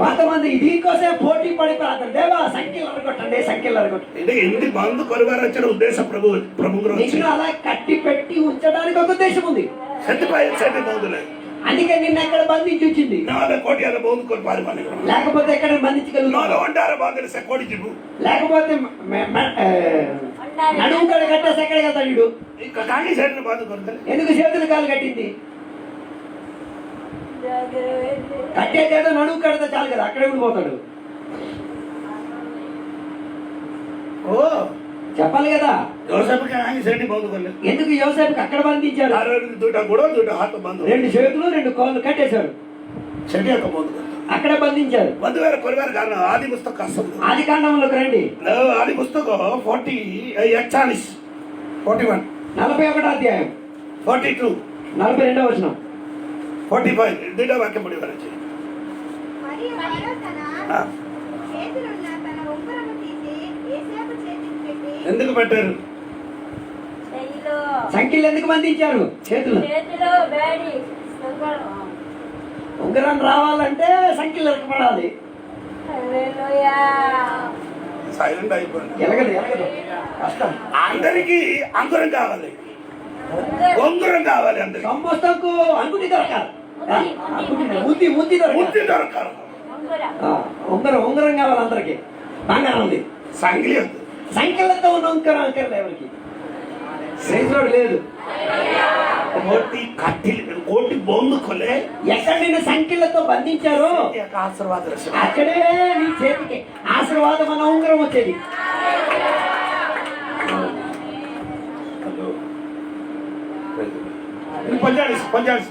కొంతమంది దీనికోసే పోటీ పడి ప్రార్థన, దేవా సంఖ్యలు ఎరగొట్టండి, సంఖ్యలు ఎరగొట్టండి. ఇది ఎన్ని బంద్ కొరివారు వచ్చిన ఉద్దేశం ప్రభుత్వం నిన్ను అలా కట్టి పెట్టి ఉంచడానికి ఒక ఉద్దేశం ఉంది. ସେଥିପାଇଁ ସେଠି ବନ୍ଦ అందుకే నిన్న ఎక్కడ బంధించి వచ్చింది, ନହେଲେ କୋଟି ହେଲେ ବନ୍ଦ କରିପାରିବନି. లేకపోతే ఎక్కడ బంధించగలుగుతాం, ନହେଲେ ଅଣ୍ଡାରେ ବନ୍ଦ ସେ କୋଟି ଯିବୁ. లేకపోతే నడుము కడ కట్టేసి ఎక్కడ వెళ్తాడు వీడు? କାହିଁକି ସେଠି ବନ୍ଦ କରିଦେଲେ? ఎందుకు చేతులు కాలు కట్టింది? కట్టేదేదో నడుము కడితే చాలు కదా, అక్కడే ఉండిపోతాడు. ఓ చెప్పాలి కదా, జోసెఫ్ కాహింగి ସେଠି ବନ୍ଦ କଲେ. ఎందుకు యోసేపుకి అక్కడ బంధించారు? ଦୁଇଟା ଗୋଡ ଦୁଇଟା ହାତ ବନ୍ଦ, 2 చేతులు 2 కాళ్ళు కట్టేశారు, ସେଠି ଏକ ବନ୍ଦ କଲେ. అక్కడ బంధించారు. ବନ୍ଦ କରିବାର କାରଣ ଆଦି ପୁସ୍ତକ ଆସନ୍ତୁ. ఆది కాండంలోకి రండి, ଆଦି ପୁସ୍ତକ 41 41వ అధ్యాయం 42 42వ వచనం. 45 ଦୁଇଟା ବାକ୍ୟ ପଢିବାର ଅଛି. మరియు ఫరో తన ఆ, చేతిలోన్న తన ఉంగరము తీసి యోసేపు చేతికి పెట్టి ఎందుకు పెట్టారు? చెయ్యిలో సంఖ్యలు ఎందుకు బంధించారు? చేతులు. చేతిలో వేడి శృంఖలం. ఉంగరం రావాలంటే సంఖ్యలు ఎరకపడాలి. హల్లెలూయా. సైలెంట్ అయిపోయింది. ఎలగదు ఎలగదు, కష్టం. అందరికి అంకురం కావాలి, ఉంగరం కావాలి. అందరికి సంబోస్తకు అంగుటి దొరకాలి, ముద్ది ముద్ది దొరకాలి. ముద్దు దొరకాలి. ఉంగరం. ఉంగరం ఉంగరం కావాలి అందరికి. బంగారం ఉంది, సంగిలి ఉంది. సంఖ్యలతో ఉన్న ఉంగరం అంకర్లు ఎవరికి? శ్రేష్ఠుడు లేదు. కోటి కట్టి కోటి బొందు కొలే ఎక్కడ నిన్ను సంఖ్యలతో బంధించారో ఆశీర్వాద అక్కడే నీ చేతికి ఆశీర్వాదం అన్న ఉంగరం వచ్చేది.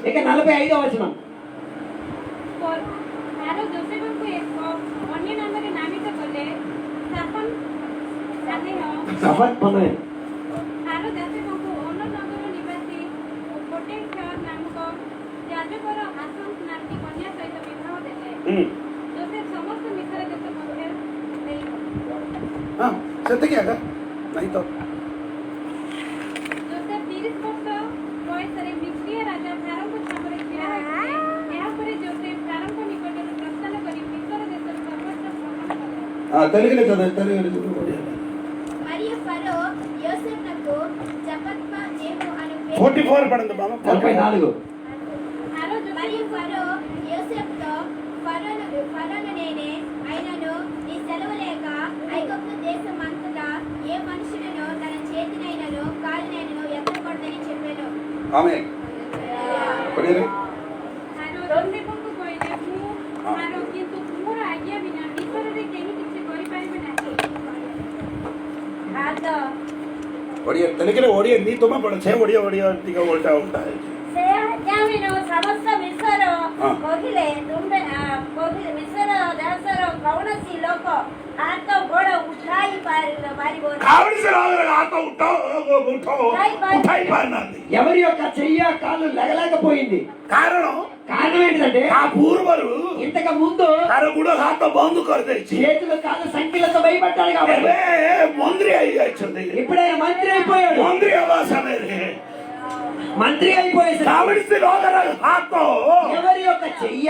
ఇక 45వ వచనం. ଫାରୋ ଯୋସେଫଙ୍କୁ ଏକ ଅନ୍ୟ ନାମରେ ନାମିତ କଲେ, ସାଫନ୍ ସାନେହ। సఫత్ పనే. ଫାରୋ ଯୋସେଫଙ୍କୁ ଅନୋ ନଗର ନିବାସୀ ପୋଟିଫର ନାମକ ଯାଜକର ଆସନ୍ତ ନାମୀ କନ୍ୟା ସହିତ ବିବାହ ଦେଲେ। ଯୋସେଫ ସମସ୍ତ ମିଶ୍ର ଦେଶ ମଧ୍ୟରେ ସେତିକି ଆଗ ନାଇଁ ତ ଯୋସେଫ 30 ବର୍ଷ ବୟସରେ ମିଶ୍ରିଆ ରାଜା ଫାରୋଙ୍କ ସାମରେ ଛିଡ଼ା ହୋଇଥିଲେ। ଏହାପରେ ଯୋସେଫ ଫାରୋଙ୍କ ନିକଟରୁ ପ୍ରସ୍ଥାନ କରି ମିଶ୍ର ଦେଶର ସର୍ବତ୍ର ଭ୍ରମଣ କଲେ। తెలుగులో చదువు, తెలుగులో చదువు. మరియు ఫరో యోసేపునకు జపత్పా నేము అను పేరు 44 పడింది బామ్మ. 44. ఫారో జోసెఫ్ మరియు ఫరో యోసేపుతో ఫరోను నేనే అయినను నీ సెలవు లేక ఐగుప్తు దేశం అంతటా ఏ మనుషులను తన చేతినైనను కాలినైనను ఎత్తకూడదని చెప్పాను. ఆమేన్. పడిరే ଫାରୋ ଯୋସେଫଙ୍କୁ କହିଲେ, ମୁଁ ଫାରୋ, କିନ୍ତୁ ତୁମର ଆଜ୍ଞା ବିନା ମିଶ୍ରରେ କେହି କିଛି କରିପାରିବେ ନାହିଁ। ହାତ ଓଡ଼ିଆ ତେଲୁଗୁରେ ଓଡ଼ିଆ ନି ତମେ ପଡ ସେ ଓଡ଼ିଆ ଓଡ଼ିଆ ଟିକେ ଉଲ୍ଟା ଉଲ୍ଟା ହେଇଛି. ସେ ଆଜ୍ଞାବିନ ସମସ୍ତ ମିଶ୍ର କହିଲେ, ତୁମେ କହିଲେ ମିଶ୍ର ଦେଶର କୌଣସି ଲୋକ ହାତ ଗୋଡ଼ ଉଠାଇ ପାରିବ కావలసిన ఆత ఉఠాయి పారినాంది. ఎవరి యొక్క చెయ్య కాళ్ళు లెగలేకపోయింది. కారణం కారణం ఏంటంటే ఆ పూర్వరు ఇంతకు ముందు ତାର ଗୁଡ ହାତ ବନ୍ଦ କରିଦେଇଛି. చేతులు కాళ్ళు సంఖ్యలతో భయపడ్డాడు కాబట్టి ଏବେ ମନ୍ତ୍ରୀ ହେଇଯାଇଛନ୍ତି. ఇప్పుడే మంత్రి అయిపోయాడు. ମନ୍ତ୍ରୀ ହେବା ସମୟରେ మంత్రి అయిపోయేసరికి కావలసిన ହାତ ఎవరి యొక్క చెయ్య,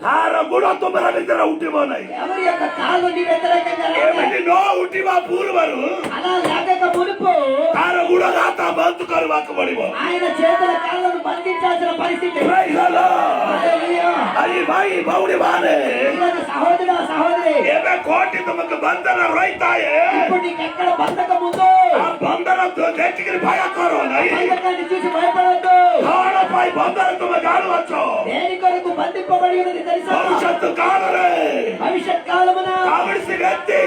ତାର ଗୁଡ ତୁମର ଭିତରେ ଉଠିବ ନାହିଁ. ఎవరి యొక్క కాళ్ళు నీ వ్యతిరేకంగా రావాలి. ଏମିତି ନ ଉଠିବା ପୂର୍ବରୁ అలా లేక మునుపు ତାର ଗୁଡ ହାତ ବନ୍ଦ କରିବାକୁ ପଡିବ. ఆయన చేతుల కాళ్ళను బంధించాల్సిన పరిస్థితి. Praise the Lord. హల్లెలూయా. ଆଜି ଭାଇ ଭଉଣୀ ମାନେ ఈరోజు సహోదరుడా సహోదరి, ଏବେ କୋଉଠି ତୁମକୁ ବନ୍ଧନ ରହିଥାଏ. ఇప్పుడు నీకు ఎక్కడ బంధకం ఉందో ఆ బంధన ଦେଖିକିରି ଭୟ କର ନାହିଁ। బంధకాన్ని చూసి భయపడొద్దు. କଣ ପାଇଁ ବନ୍ଧରେ ତୁମେ ଜାଣୁଅଛ? దేని కొరకు బంధింపబడి ఉన్నది తెలుసా? ଭବିଷ୍ୟତ କାଳରେ భవిష్యత్ కాలమున କୌଣସି ବ୍ୟକ୍ତି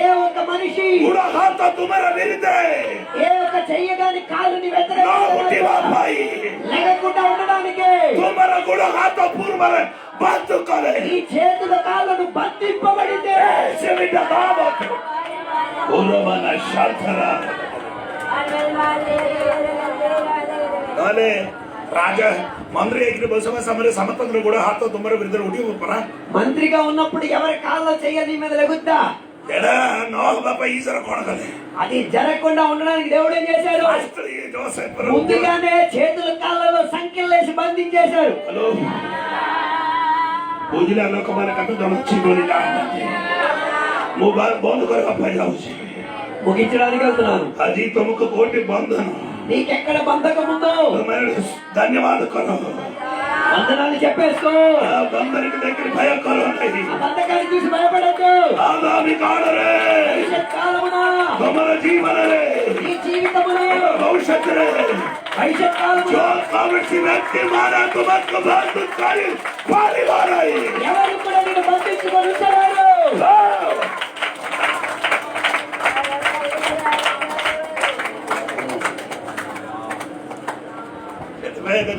ఏ ఒక్క మనిషి ଗୁଡ଼ ହାତ ତୁମର ବିରୁଦ୍ଧରେ ఏ ఒక్క చెయ్యగాని కాలుని ନ ଉଠିବା వ్యతిరేకించడానికి ପାଇଁ లెగకుండా ఉండడానికి ତୁମର ଗୁଡ଼ ହାତ ପୂର୍ବରେ ବନ୍ଦ କରେ। ఈ చేతుల కాళ్ళను బంధింపబడింది. ସେମିତି ଭାବ ପୂର୍ବମାନ ସାର୍ଥର ନହେଲେ ରାଜା ମନ୍ତ୍ରୀ ହେଇକିରି ବସିବା ସମୟରେ ସମସ୍ତଙ୍କର ଗୋଡ଼ ହାତ ତୁମର ବିରୁଦ୍ଧରେ ଉଠିବ ପରା। మంత్రిగా ఉన్నప్పుడు ఎవరి కాళ్ళ చెయ్య నీ మీద లెగుద్దా? ଏଇଟା ନ ହବା ପାଇଁ ఈశ్వర କଣ କଲେ? అది జరగకుండా ఉండడానికి దేవుడు ఏం చేశాడు? ସ୍ତ୍ରୀ ଜୋସେଫର ముందుగానే చేతుల కాళ్ళలో సంఖ్యలేసి బంధించేశారు. ହ୍ୟାଲୋ ବୁଝିଲା ଲୋକମାନେ କାଟ ଜଣ ଚିବନି ଜାଣିନାହାନ୍ତି। ମୁଁ ବନ୍ଦ କରିବା ପାଇଁ ଯାଉଛି। ముగించడానికి వెళ్తున్నాను. ଆଜି ତୁମକୁ କୋଉଠି ବନ୍ଧନ నీకెక్కడ బంధకం ఉందో ତୁମେ ଧନ୍ୟବାଦ କର। బంధనాన్ని చెప్పేసుకో. ఆ బంధనకి దగ్గర భయ కର ନାହିଁ। ఆ బంధకాన్ని చూసి భయపడద్దు. ఆగామి కాଳରେ భవిష్యత్ కాలమున ତୁମର ଜୀବନରେ నీ జీవితమున భవిష్యత్తుରେ భవిష్యత్ కాలమున जो कौनसी व्यक्ति मारा तुमको बंद कर ପାରିବ ନାହିଁ। ఎవరు కూడా నిన్ను బంధించుకొని ఉంచలేరు.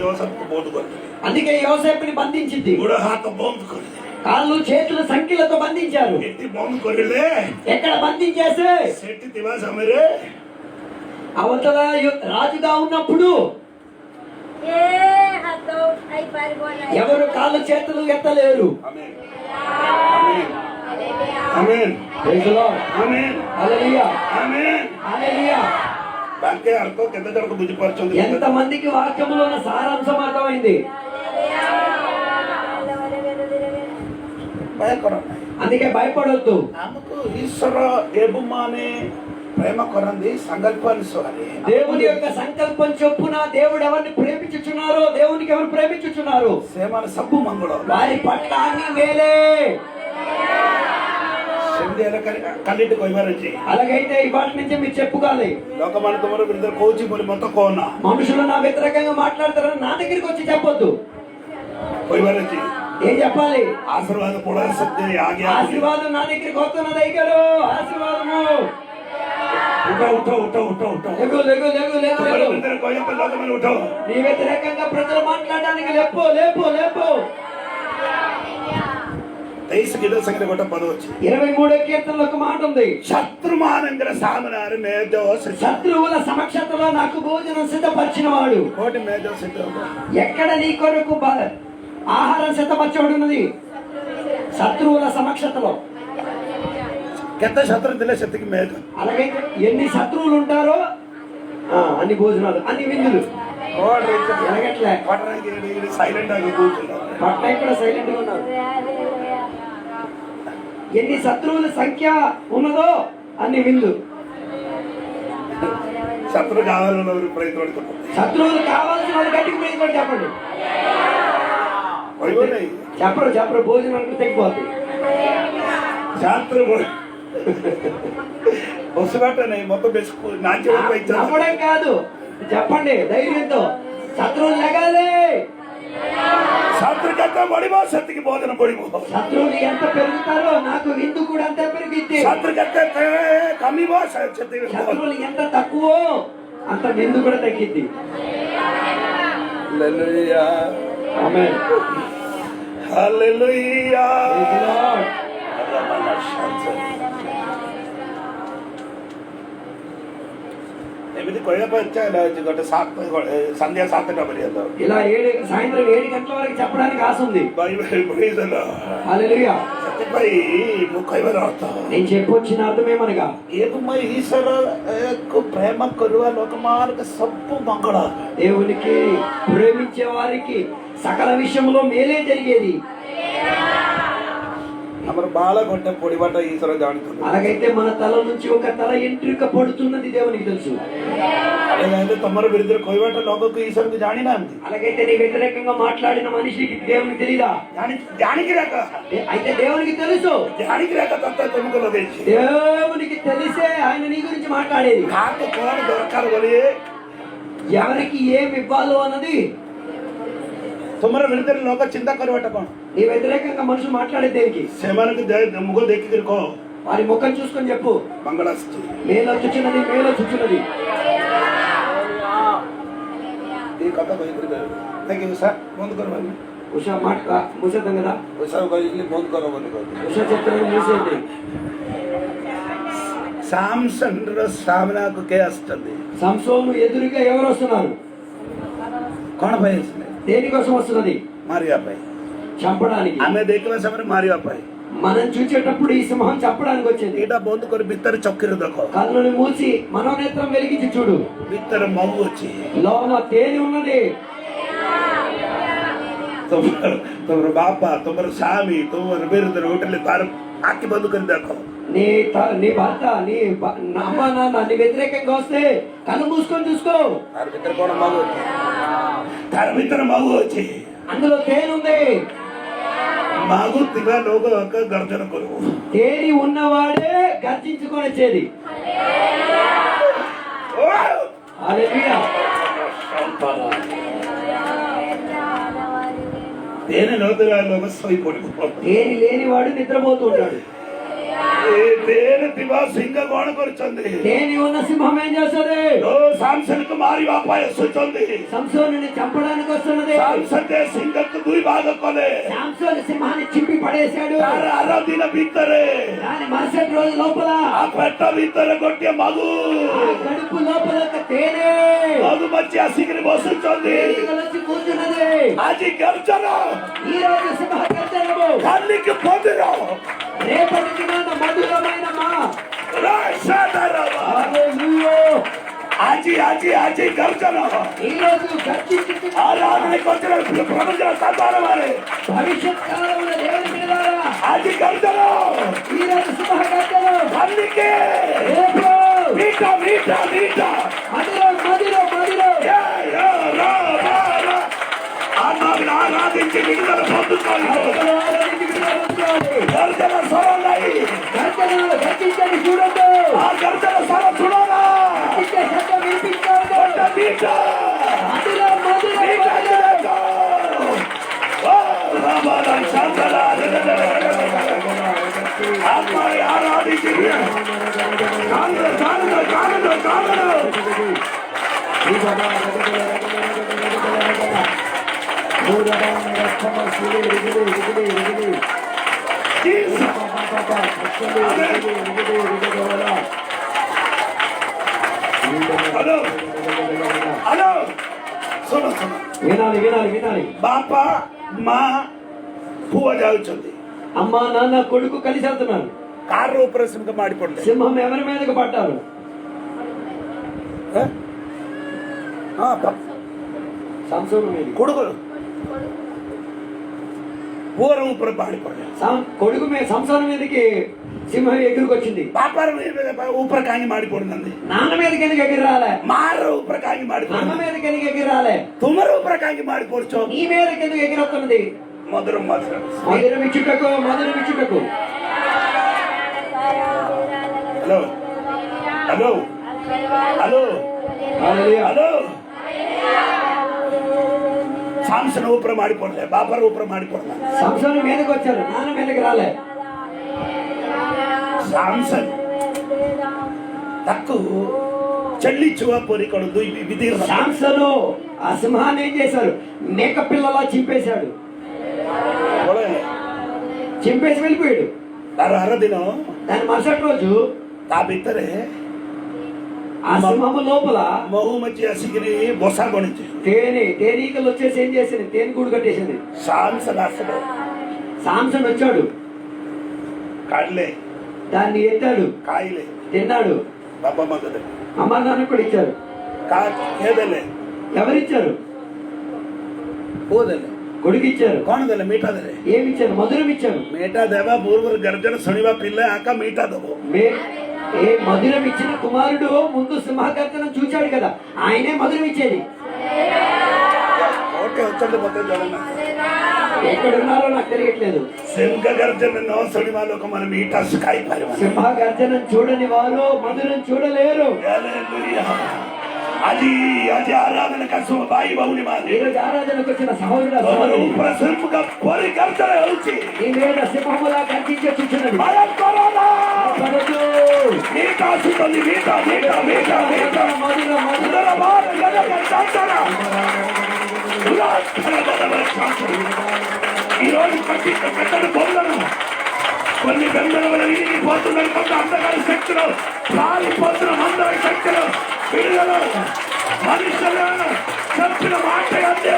జోసఫ్ బోధ కొడుతుంది అందుకే యోసేపుని బంధించింది. గుడ హాత బొందు కొడుతుంది కాళ్ళు చేతులు సంఖ్యలతో బంధించారు. ఎట్టి బొందు కొడిలే ఎక్కడ బంధించేసి సెట్టి దివా సమరే అవతల రాజుగా ఉన్నప్పుడు ఏ హతో ఐ పరిగోన ఎవరు కాళ్ళు చేతులు ఎత్తలేరు. ఆమేన్ ఆమేన్ Praise the Lord. ఆమేన్ హల్లెలూయా ఆమేన్ హల్లెలూయా. బాకే అర్థం కింద జరకు బుద్ధిపరచుంది। ఎంత మందికి వాక్యములో ఉన్న సారాంశం అర్థమైంది? భయ కర అందుకే భయపడొద్దు. ଆମକୁ ଈଶ୍ୱର ଏବୁମାନେ ప్రేమ కొరంది సంకల్పానుసారి దేవుని యొక్క సంకల్పం చొప్పున దేవుడు ఎవరిని ప్రేమించుచున్నారో దేవునికి ఎవరు ప్రేమించుచున్నారు ସେମାନେ ସବୁ ମଙ୍ଗଳ వారి పట్ల అన్ని వేలే. ସେମିତି ହେଲେ କାଲିଟି କହିବାର ଅଛି। అలాగైతే ఇవాటి నుంచి మీరు చెప్పుకోవాలి. ଲୋକମାନେ ତୁମର ବିରୁଦ୍ଧରେ କହୁଛି ବୋଲି ମତେ କହନା మనుషులు నా వ్యతిరేకంగా మాట్లాడతారని నా దగ్గరికి వచ్చి చెప్పొద్దు. କହିବାର ଅଛି। ఏం చెప్పాలి? ఆశీర్వాద పొడవ శక్తి ఆగి ఆశీర్వాదం నా దగ్గరికి వస్తున్నది అయ్యాడు. ఆశీర్వాదము ఉఠ ఉఠ ఉఠ ఉఠ ఉఠ లెగు లెగు లెగు లెగు లెగు. କହିବା ଲୋକମାନେ ଉଠ నీ వ్యతిరేకంగా ప్రజలు మాట్లాడడానికి లేపు లేపు లేపు. 23 గీత సంఖ్య ଗୋଟେ పద ଅଛି। 23వ కీర్తనలో ఒక మాట ఉంది. శత్రుమానంగర సామనారి మేధో శత్రువుల సమక్షతలో నాకు భోజనం సిద్ధపరిచిన వాడు. కోటి మేధో సిద్ధ ఎక్కడ నీ కొరకు ఆహారం సిద్ధపరచబడినది? శత్రువుల సమక్షతలో. କେତେ ଶତ୍ରୁ ଥିଲେ ସେତିକି మేధ। అలాగైతే ఎన్ని శత్రువులు ఉంటారో అన్ని భోజనాలు అన్ని విందులు. ఎలాగట్లే సైలెంట్ ఆగి కూర్చున్నారు। పట్ల కూడా సైలెంట్ గా ఉన్నారు. ఎన్ని శత్రువుల సంఖ్య ఉన్నదో అన్ని విందు. శత్రు కావాలన్న ప్రయత్నం శత్రువులు కావాల్సిన వాళ్ళు గట్టికి ప్రయత్నం చెప్పండి. చెప్పరు చెప్పరు భోజనానికి తెగిపోతుంది. శాస్త్రం వస్తున్నట్టే మొత్తం బెసుకు నమ్మడం కాదు చెప్పండి ధైర్యంతో. శత్రువులు లెగాలి. శాస్త్రకంతా పడిపో శక్తికి బోధన పడిపో శత్రువులు ఎంత పెరుగుతారో నాకు విందు కూడా అంతే పెరిగింది. శాస్త్రకంతా కమ్మిపో శక్తి శత్రువులు ఎంత తక్కువో అంత విందు కూడా తగ్గింది. హల్లెలూయా ఆమేన్ హల్లెలూయా ଏମିତି କହିବା ପାଇଁ ଇଚ୍ଛା ହେଲା ଗୋଟେ ସନ୍ଧ୍ୟା 7ଟା ପର୍ଯ୍ୟନ୍ତ ఇలా సాయంత్రం 7 గంటల వరకు చెప్పడానికి ఆశ ఉంది. హల్లెలూయా. ସେଥିପାଇଁ ମୁଁ କହିବାର ଅର୍ଥ నేను చెప్పొచ్చిన అర్థమేమనగా ఈశ్వరకు ప్రేమ କରିବା ଲୋକମାନଙ୍କ ସବୁ ମଙ୍ଗଳ దేవునికి ప్రేమించే వారికి సకల విషయంలో మేలే జరిగేది. ଆମର ବାଳ ଗୋଟେ ପଡିବାଟା ఈశ్వర ଜାଣିଛନ୍ତି అలాగైతే మన తల నుంచి ఒక తల ఎంట్రుక పడుతున్నది దేవునికి తెలుసు. అలాగైతే తమర విరుద్ధ କହିବାଟା ଲୋକକୁ ఈశ్వరకు ଜାଣିନାହାନ୍ତି. అలాగైతే నీ వ్యతిరేకంగా మాట్లాడిన మనిషికి దేవునికి తెలీదా? ଜାଣିକି రాక అయితే దేవునికి తెలుసు. ଜାଣିକି రాక తత్త ତୁମକୁ ଲଗେଇଛି. దేవునికి తెలిసే ఆయన నీ గురించి మాట్లాడేది. కాకు కోణ దొరకారు ବୋଲି ఎవరికి ఏమి ఇవ్వాలో అన్నది ତୁମର ବିରୁଦ୍ଧରେ ଲୋକ ଚିନ୍ତା କରିବାଟା କଣ? నీ వ్యతిరేకంగా మనుషులు మాట్లాడే దేనికి? ସେମାନଙ୍କୁ ମୁଗ ଦେଖିକିରି କହ వారి ముఖం చూసుకొని చెప్పు, మంగళ ଆସୁଛି. మేలో చుచ్చున్నది, మేలో చుచ్చున్నది. এই কথা କହିକିରି థ్యాంక్ యూ సార్ ବନ୍ଦ କର ବୋଲି ఉషా మాట మూసేద్దాం కదా. ପଇସା କହିକି ବନ୍ଦ କର ବୋଲି କହିଲି. ఉషా చెప్తున్నాడు మూసేయండి. సామ్సన్ର ସାମ୍ନାକୁ କେ ଆସୁଛନ୍ତି? సంసోను ఎదురుగా ఎవరు వస్తున్నారు? କଣ ପାଇଁ ଆସିଲେ? దేనికోసం వస్తున్నది? ମାରିବା ପାଇଁ. చంపడానికి. ଆମେ ଦେଖିବା ସମୟରେ ମାରିବା ପାଇଁ. మనం చూసేటప్పుడు ఈ సింహం చంపడానికి వచ్చింది. ଏଇଟା ବନ୍ଦ କରି ଭିତରେ ଚକ୍ଷୁରେ ଦେଖ. కళ్ళను మూసి మనోనేత్రం వెలిగించి చూడు. ଭିତରେ ମହୁ ଅଛି. లోన తేనె ఉన్నది. ତମର ବାପା ତମର ସ୍ୱାମୀ ତମର ବିରୁଦ୍ଧରେ ହୋଟେଲ ତାର ଆଖି ବନ୍ଦ କରି ଦେଖ. నీ భర్త నీ అమ్మ నాన్న నీ వ్యతిరేకంగా వస్తే కళ్ళు మూసుకొని చూసుకో. ତାର ଭିତରେ କଣ ମହୁ ଅଛି? ତାର ଭିତରେ ମହୁ ଅଛି. అందులో తేనె ఉంది. మహు ଥିବା ଲୋକ ଗର୍ଜନ କରିବ. తేనె ఉన్నవాడే గర్జించుకొని వచ్చేది. హల్లెలూయా. తేనె నోతుగా లోక ଶୋଇପଡ଼ିବ. తేనె లేనివాడు నిద్రపోతూ ఉంటాడు. తేనె ଥିବା ସିଂହ କଣ କରୁଛନ୍ତି? తేనె ఉన్న సింహం ఏం చేస్తుంది? ସାମସନକୁ ମାରିବା ପାଇଁ ଆସୁଛନ୍ତି. సంసోనుని చంపడానికి వస్తున్నది. ସାମସନ ସିଂହକୁ ଦୁଇ ଭାଗ କଲେ. సంసోను సింహాన్ని చింపి పడేశాడు. ତାର ଆର ଦିନ ଭିତରେ దాని మరుసటి రోజు లోపల ఆ ପେଟ ଭିତରେ ଗୋଟିଏ ମହୁ ఆ కడుపు లోపల ఒక తేనె ମଧୁମାଛି ଆସିକିରି ବସୁଛନ୍ତି. తేనెలు వచ్చి కూర్చున్నది. ଆଜି ଗର୍ଜନ ఈ రోజు సింహ గర్జనము, କାଲିକି ମନ୍ଦିର రేపటి దినాన మధురమైన మా హల్లెలూయా. ଆଜି ଆଜି ଆଜି ଗର୍ଜନ ఈ రోజు గర్జించి ఆరాధన కొట్టిన ప్రపంచ సంతానమారే భవిష్యత్ కాలంలో దేవుని బిడ్డలారా ଆଜି ଗର୍ଜନ ఈ రోజు సింహ గర్జన କାଲିକି రేపు మీట మీట మీట మధురం మధురం మధురం. ఆరాధించి విడుదల పొందుకోవాలి. గర్జన స్వరం నాయి. గర్జనలు గర్జించండి చూడండి. ఆ గర్జన స్వరం చూడాలా? గర్జించే శబ్దం వినిపించండి. మీట మధురం మధురం మీట మధురం. ఆత్మని ఆరాధించి కానుడు కానుడు కానుడు కానుడు హలో హలో ଶୁଣ ଶୁଣ వినాలి వినాలి వినాలి. ବାପା ମା ପୁଅ ଯାଉଛନ୍ତି. అమ్మ నాన్న కొడుకు కలిసి వెళ్తున్నారు. కారు ଉପରେ సింహ మాడి పడలే. సింహం ఎవరి మీదకి పడ్డారు? సంసోను మీద. కొడుకులు పూర ଉପରେ మాడి పడలే. కొడుకు మీద సంసోను మీదకి సింహం ఎగురుకొచ్చింది. బాపార ఊపర కాంగి మాడి పడుతుంది. నాన్న మీదకి ఎందుకు ఎగిరి రాలే? మార ఊపర కాంగి మాడి అమ్మ మీదకి ఎందుకు ఎగిరి రాలే? తుమర ఊపర కాంగి మాడి పడుచో. నీ మీదకి ఎందుకు ఎగిరొస్తున్నది? మధురం మధురం మధురం ఇచ్చుటకు మధురం ఇచ్చుటకు. Hello hello hello hallelujah. Hello Samson ఊపర మాడి పడలే. బాపార ఊపర మాడి పడలే. సంసోను మీదకి వచ్చారు, నాన్న మీదకి రాలే. సాంసన్ తక్కు చెల్లించువ పొరికడు విధి. సాంసను ఆ సింహాన్ని ఏం చేశారు? మేక పిల్లలా చింపేశాడు. చింపేసి వెళ్ళిపోయాడు. ତାର ଆର ଦିନ దాని మరుసటి రోజు ତା ଭିତରେ ఆ సింహము లోపల ମହୁମାଛି ଆସିକିରି ବସା ବଣିଛି. తేనీకలు వచ్చేసి ఏం చేసింది? తేనె గూడు కట్టేసింది. సాంసన్ ଆସିଲେ సాంసన్ వచ్చాడు, କାଢିଲେ దాన్ని ఎత్తాడు, ଖାଇଲେ. తిన్నాడు. ବାପା ମା ଦେଲେ. అమ్మ నాన్న కూడా ఇచ్చారు. କିଏ ଦେଲେ? ఎవరిచ్చారు? ପୁଅ ଦେଲେ. కొడుకు ఇచ్చారు. कौन देले मीठा दे ఏమి ఇచ్చారు? మధురం ఇచ్చారు. मीठा देवा पूर्व गर्जन सुनिवा पिल्ले आका मीठा दबो ఏ మధురం ఇచ్చిన కుమారుడు ముందు సింహగర్జనం చూచాడు కదా, ఆయనే మధురం ఇచ్చేది. ఓకే వచ్చండి మొత్తం చూడండి ఎక్కడున్నారో నాకు తెలియట్లేదు. सिंह गर्जन नो सुनिवा लोग मन मीठा सिखाई पारे సింహగర్జనం చూడని వారు మధురం చూడలేరు. हालेलुया আজি আজি आराधना का सुबह भाई बहुनी माने ఈ రోజు ఆరాధనకు వచ్చిన సహోదరుడు तोमर సహోదరి, ऊपर सिर्फ का परी गर्जन होची నీ మీద సింహములా గర్జించే చూచున్నది. भयं कोरोना పడదు. मीठा सुतली मीठा मीठा मीठा मीठा మధురం మధురం उधर बाहर लगा के चांचरा उलास खड़ा बदल चांचरा ఈ రోజు పట్టి పెట్టడు బొమ్మను కొన్ని గంటల వరకు పోతున్నారు కొంత అంధకార శక్తులు పాలిపోతున్న మందర శక్తులు విడుదల మనుషులను చెప్పిన మాట అంతే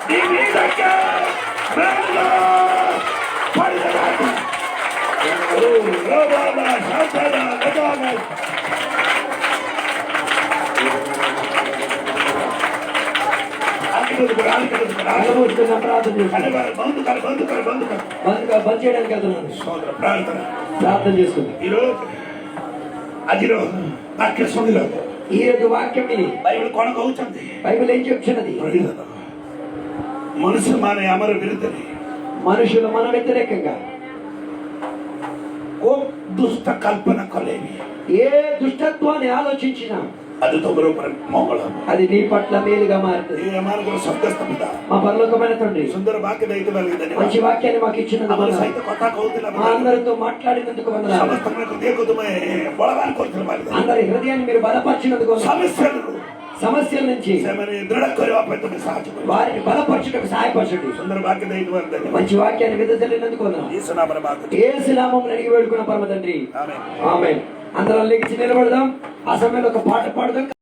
నీ మీదకే పడినాడు ఆగమవుతున్న ప్రార్థన చేస్తున్నాను. బంధు కర బంధు కర బంధు కర బంద్ చేయడానికి వెళ్తున్నాను. సోదర ప్రార్థన ప్రార్థన చేసుకుంది. ఈరోజు అజిరో వాక్య శుଣିଲ ఈ రోజు వాక్యం విని బైబిల్ కొన కହୁଛନ୍ତି బైబిల్ ఏం చెప్తున్నది? మనుషులు మన అమర విరుద్ధని మనుషులు మన వ్యతిరేకంగా ఓ దుష్ట కల్పన కలేవి ఏ దుష్టత్వాన్ని ఆలోచించినా అది తొమ్మిది మంగళ అది నీ పట్ల మేలుగా మారుతుంది. ఈ అమాన కూడా శబ్దస్తమిత మా పరలోకమైన తండ్రి, సుందర వాక్య దైత కలిగిందని మంచి వాక్యాన్ని మాకు ఇచ్చినందుకు అమలు వందనాలు. సైత కొత్త కౌతుల మా అందరితో మాట్లాడినందుకు వందనాలు. సమస్తములకు దేకుతుమే బలవాన్ కొడుతున్న వాళ్ళు అందరి హృదయాన్ని మీరు బలపరిచినందుకు వందనాలు. సమస్యలు సమస్యల నుంచి సేమని దృఢ కరివా పెద్దకి సాధ్యం వారిని బలపరచుటకు సహాయపరచండి. సుందర వాక్య దైత వాళ్ళు మంచి వాక్యాన్ని విదజల్లినందుకు వందనాలు. ఈ సునామన మాకు యేసు నామమున అడిగి వేడుకున్న పరమ తండ్రి, ఆమేన్ ఆమేన్. అందరం లేచి నిలబడదాం. ఆ సమయంలో ఒక పాట పాడదాం.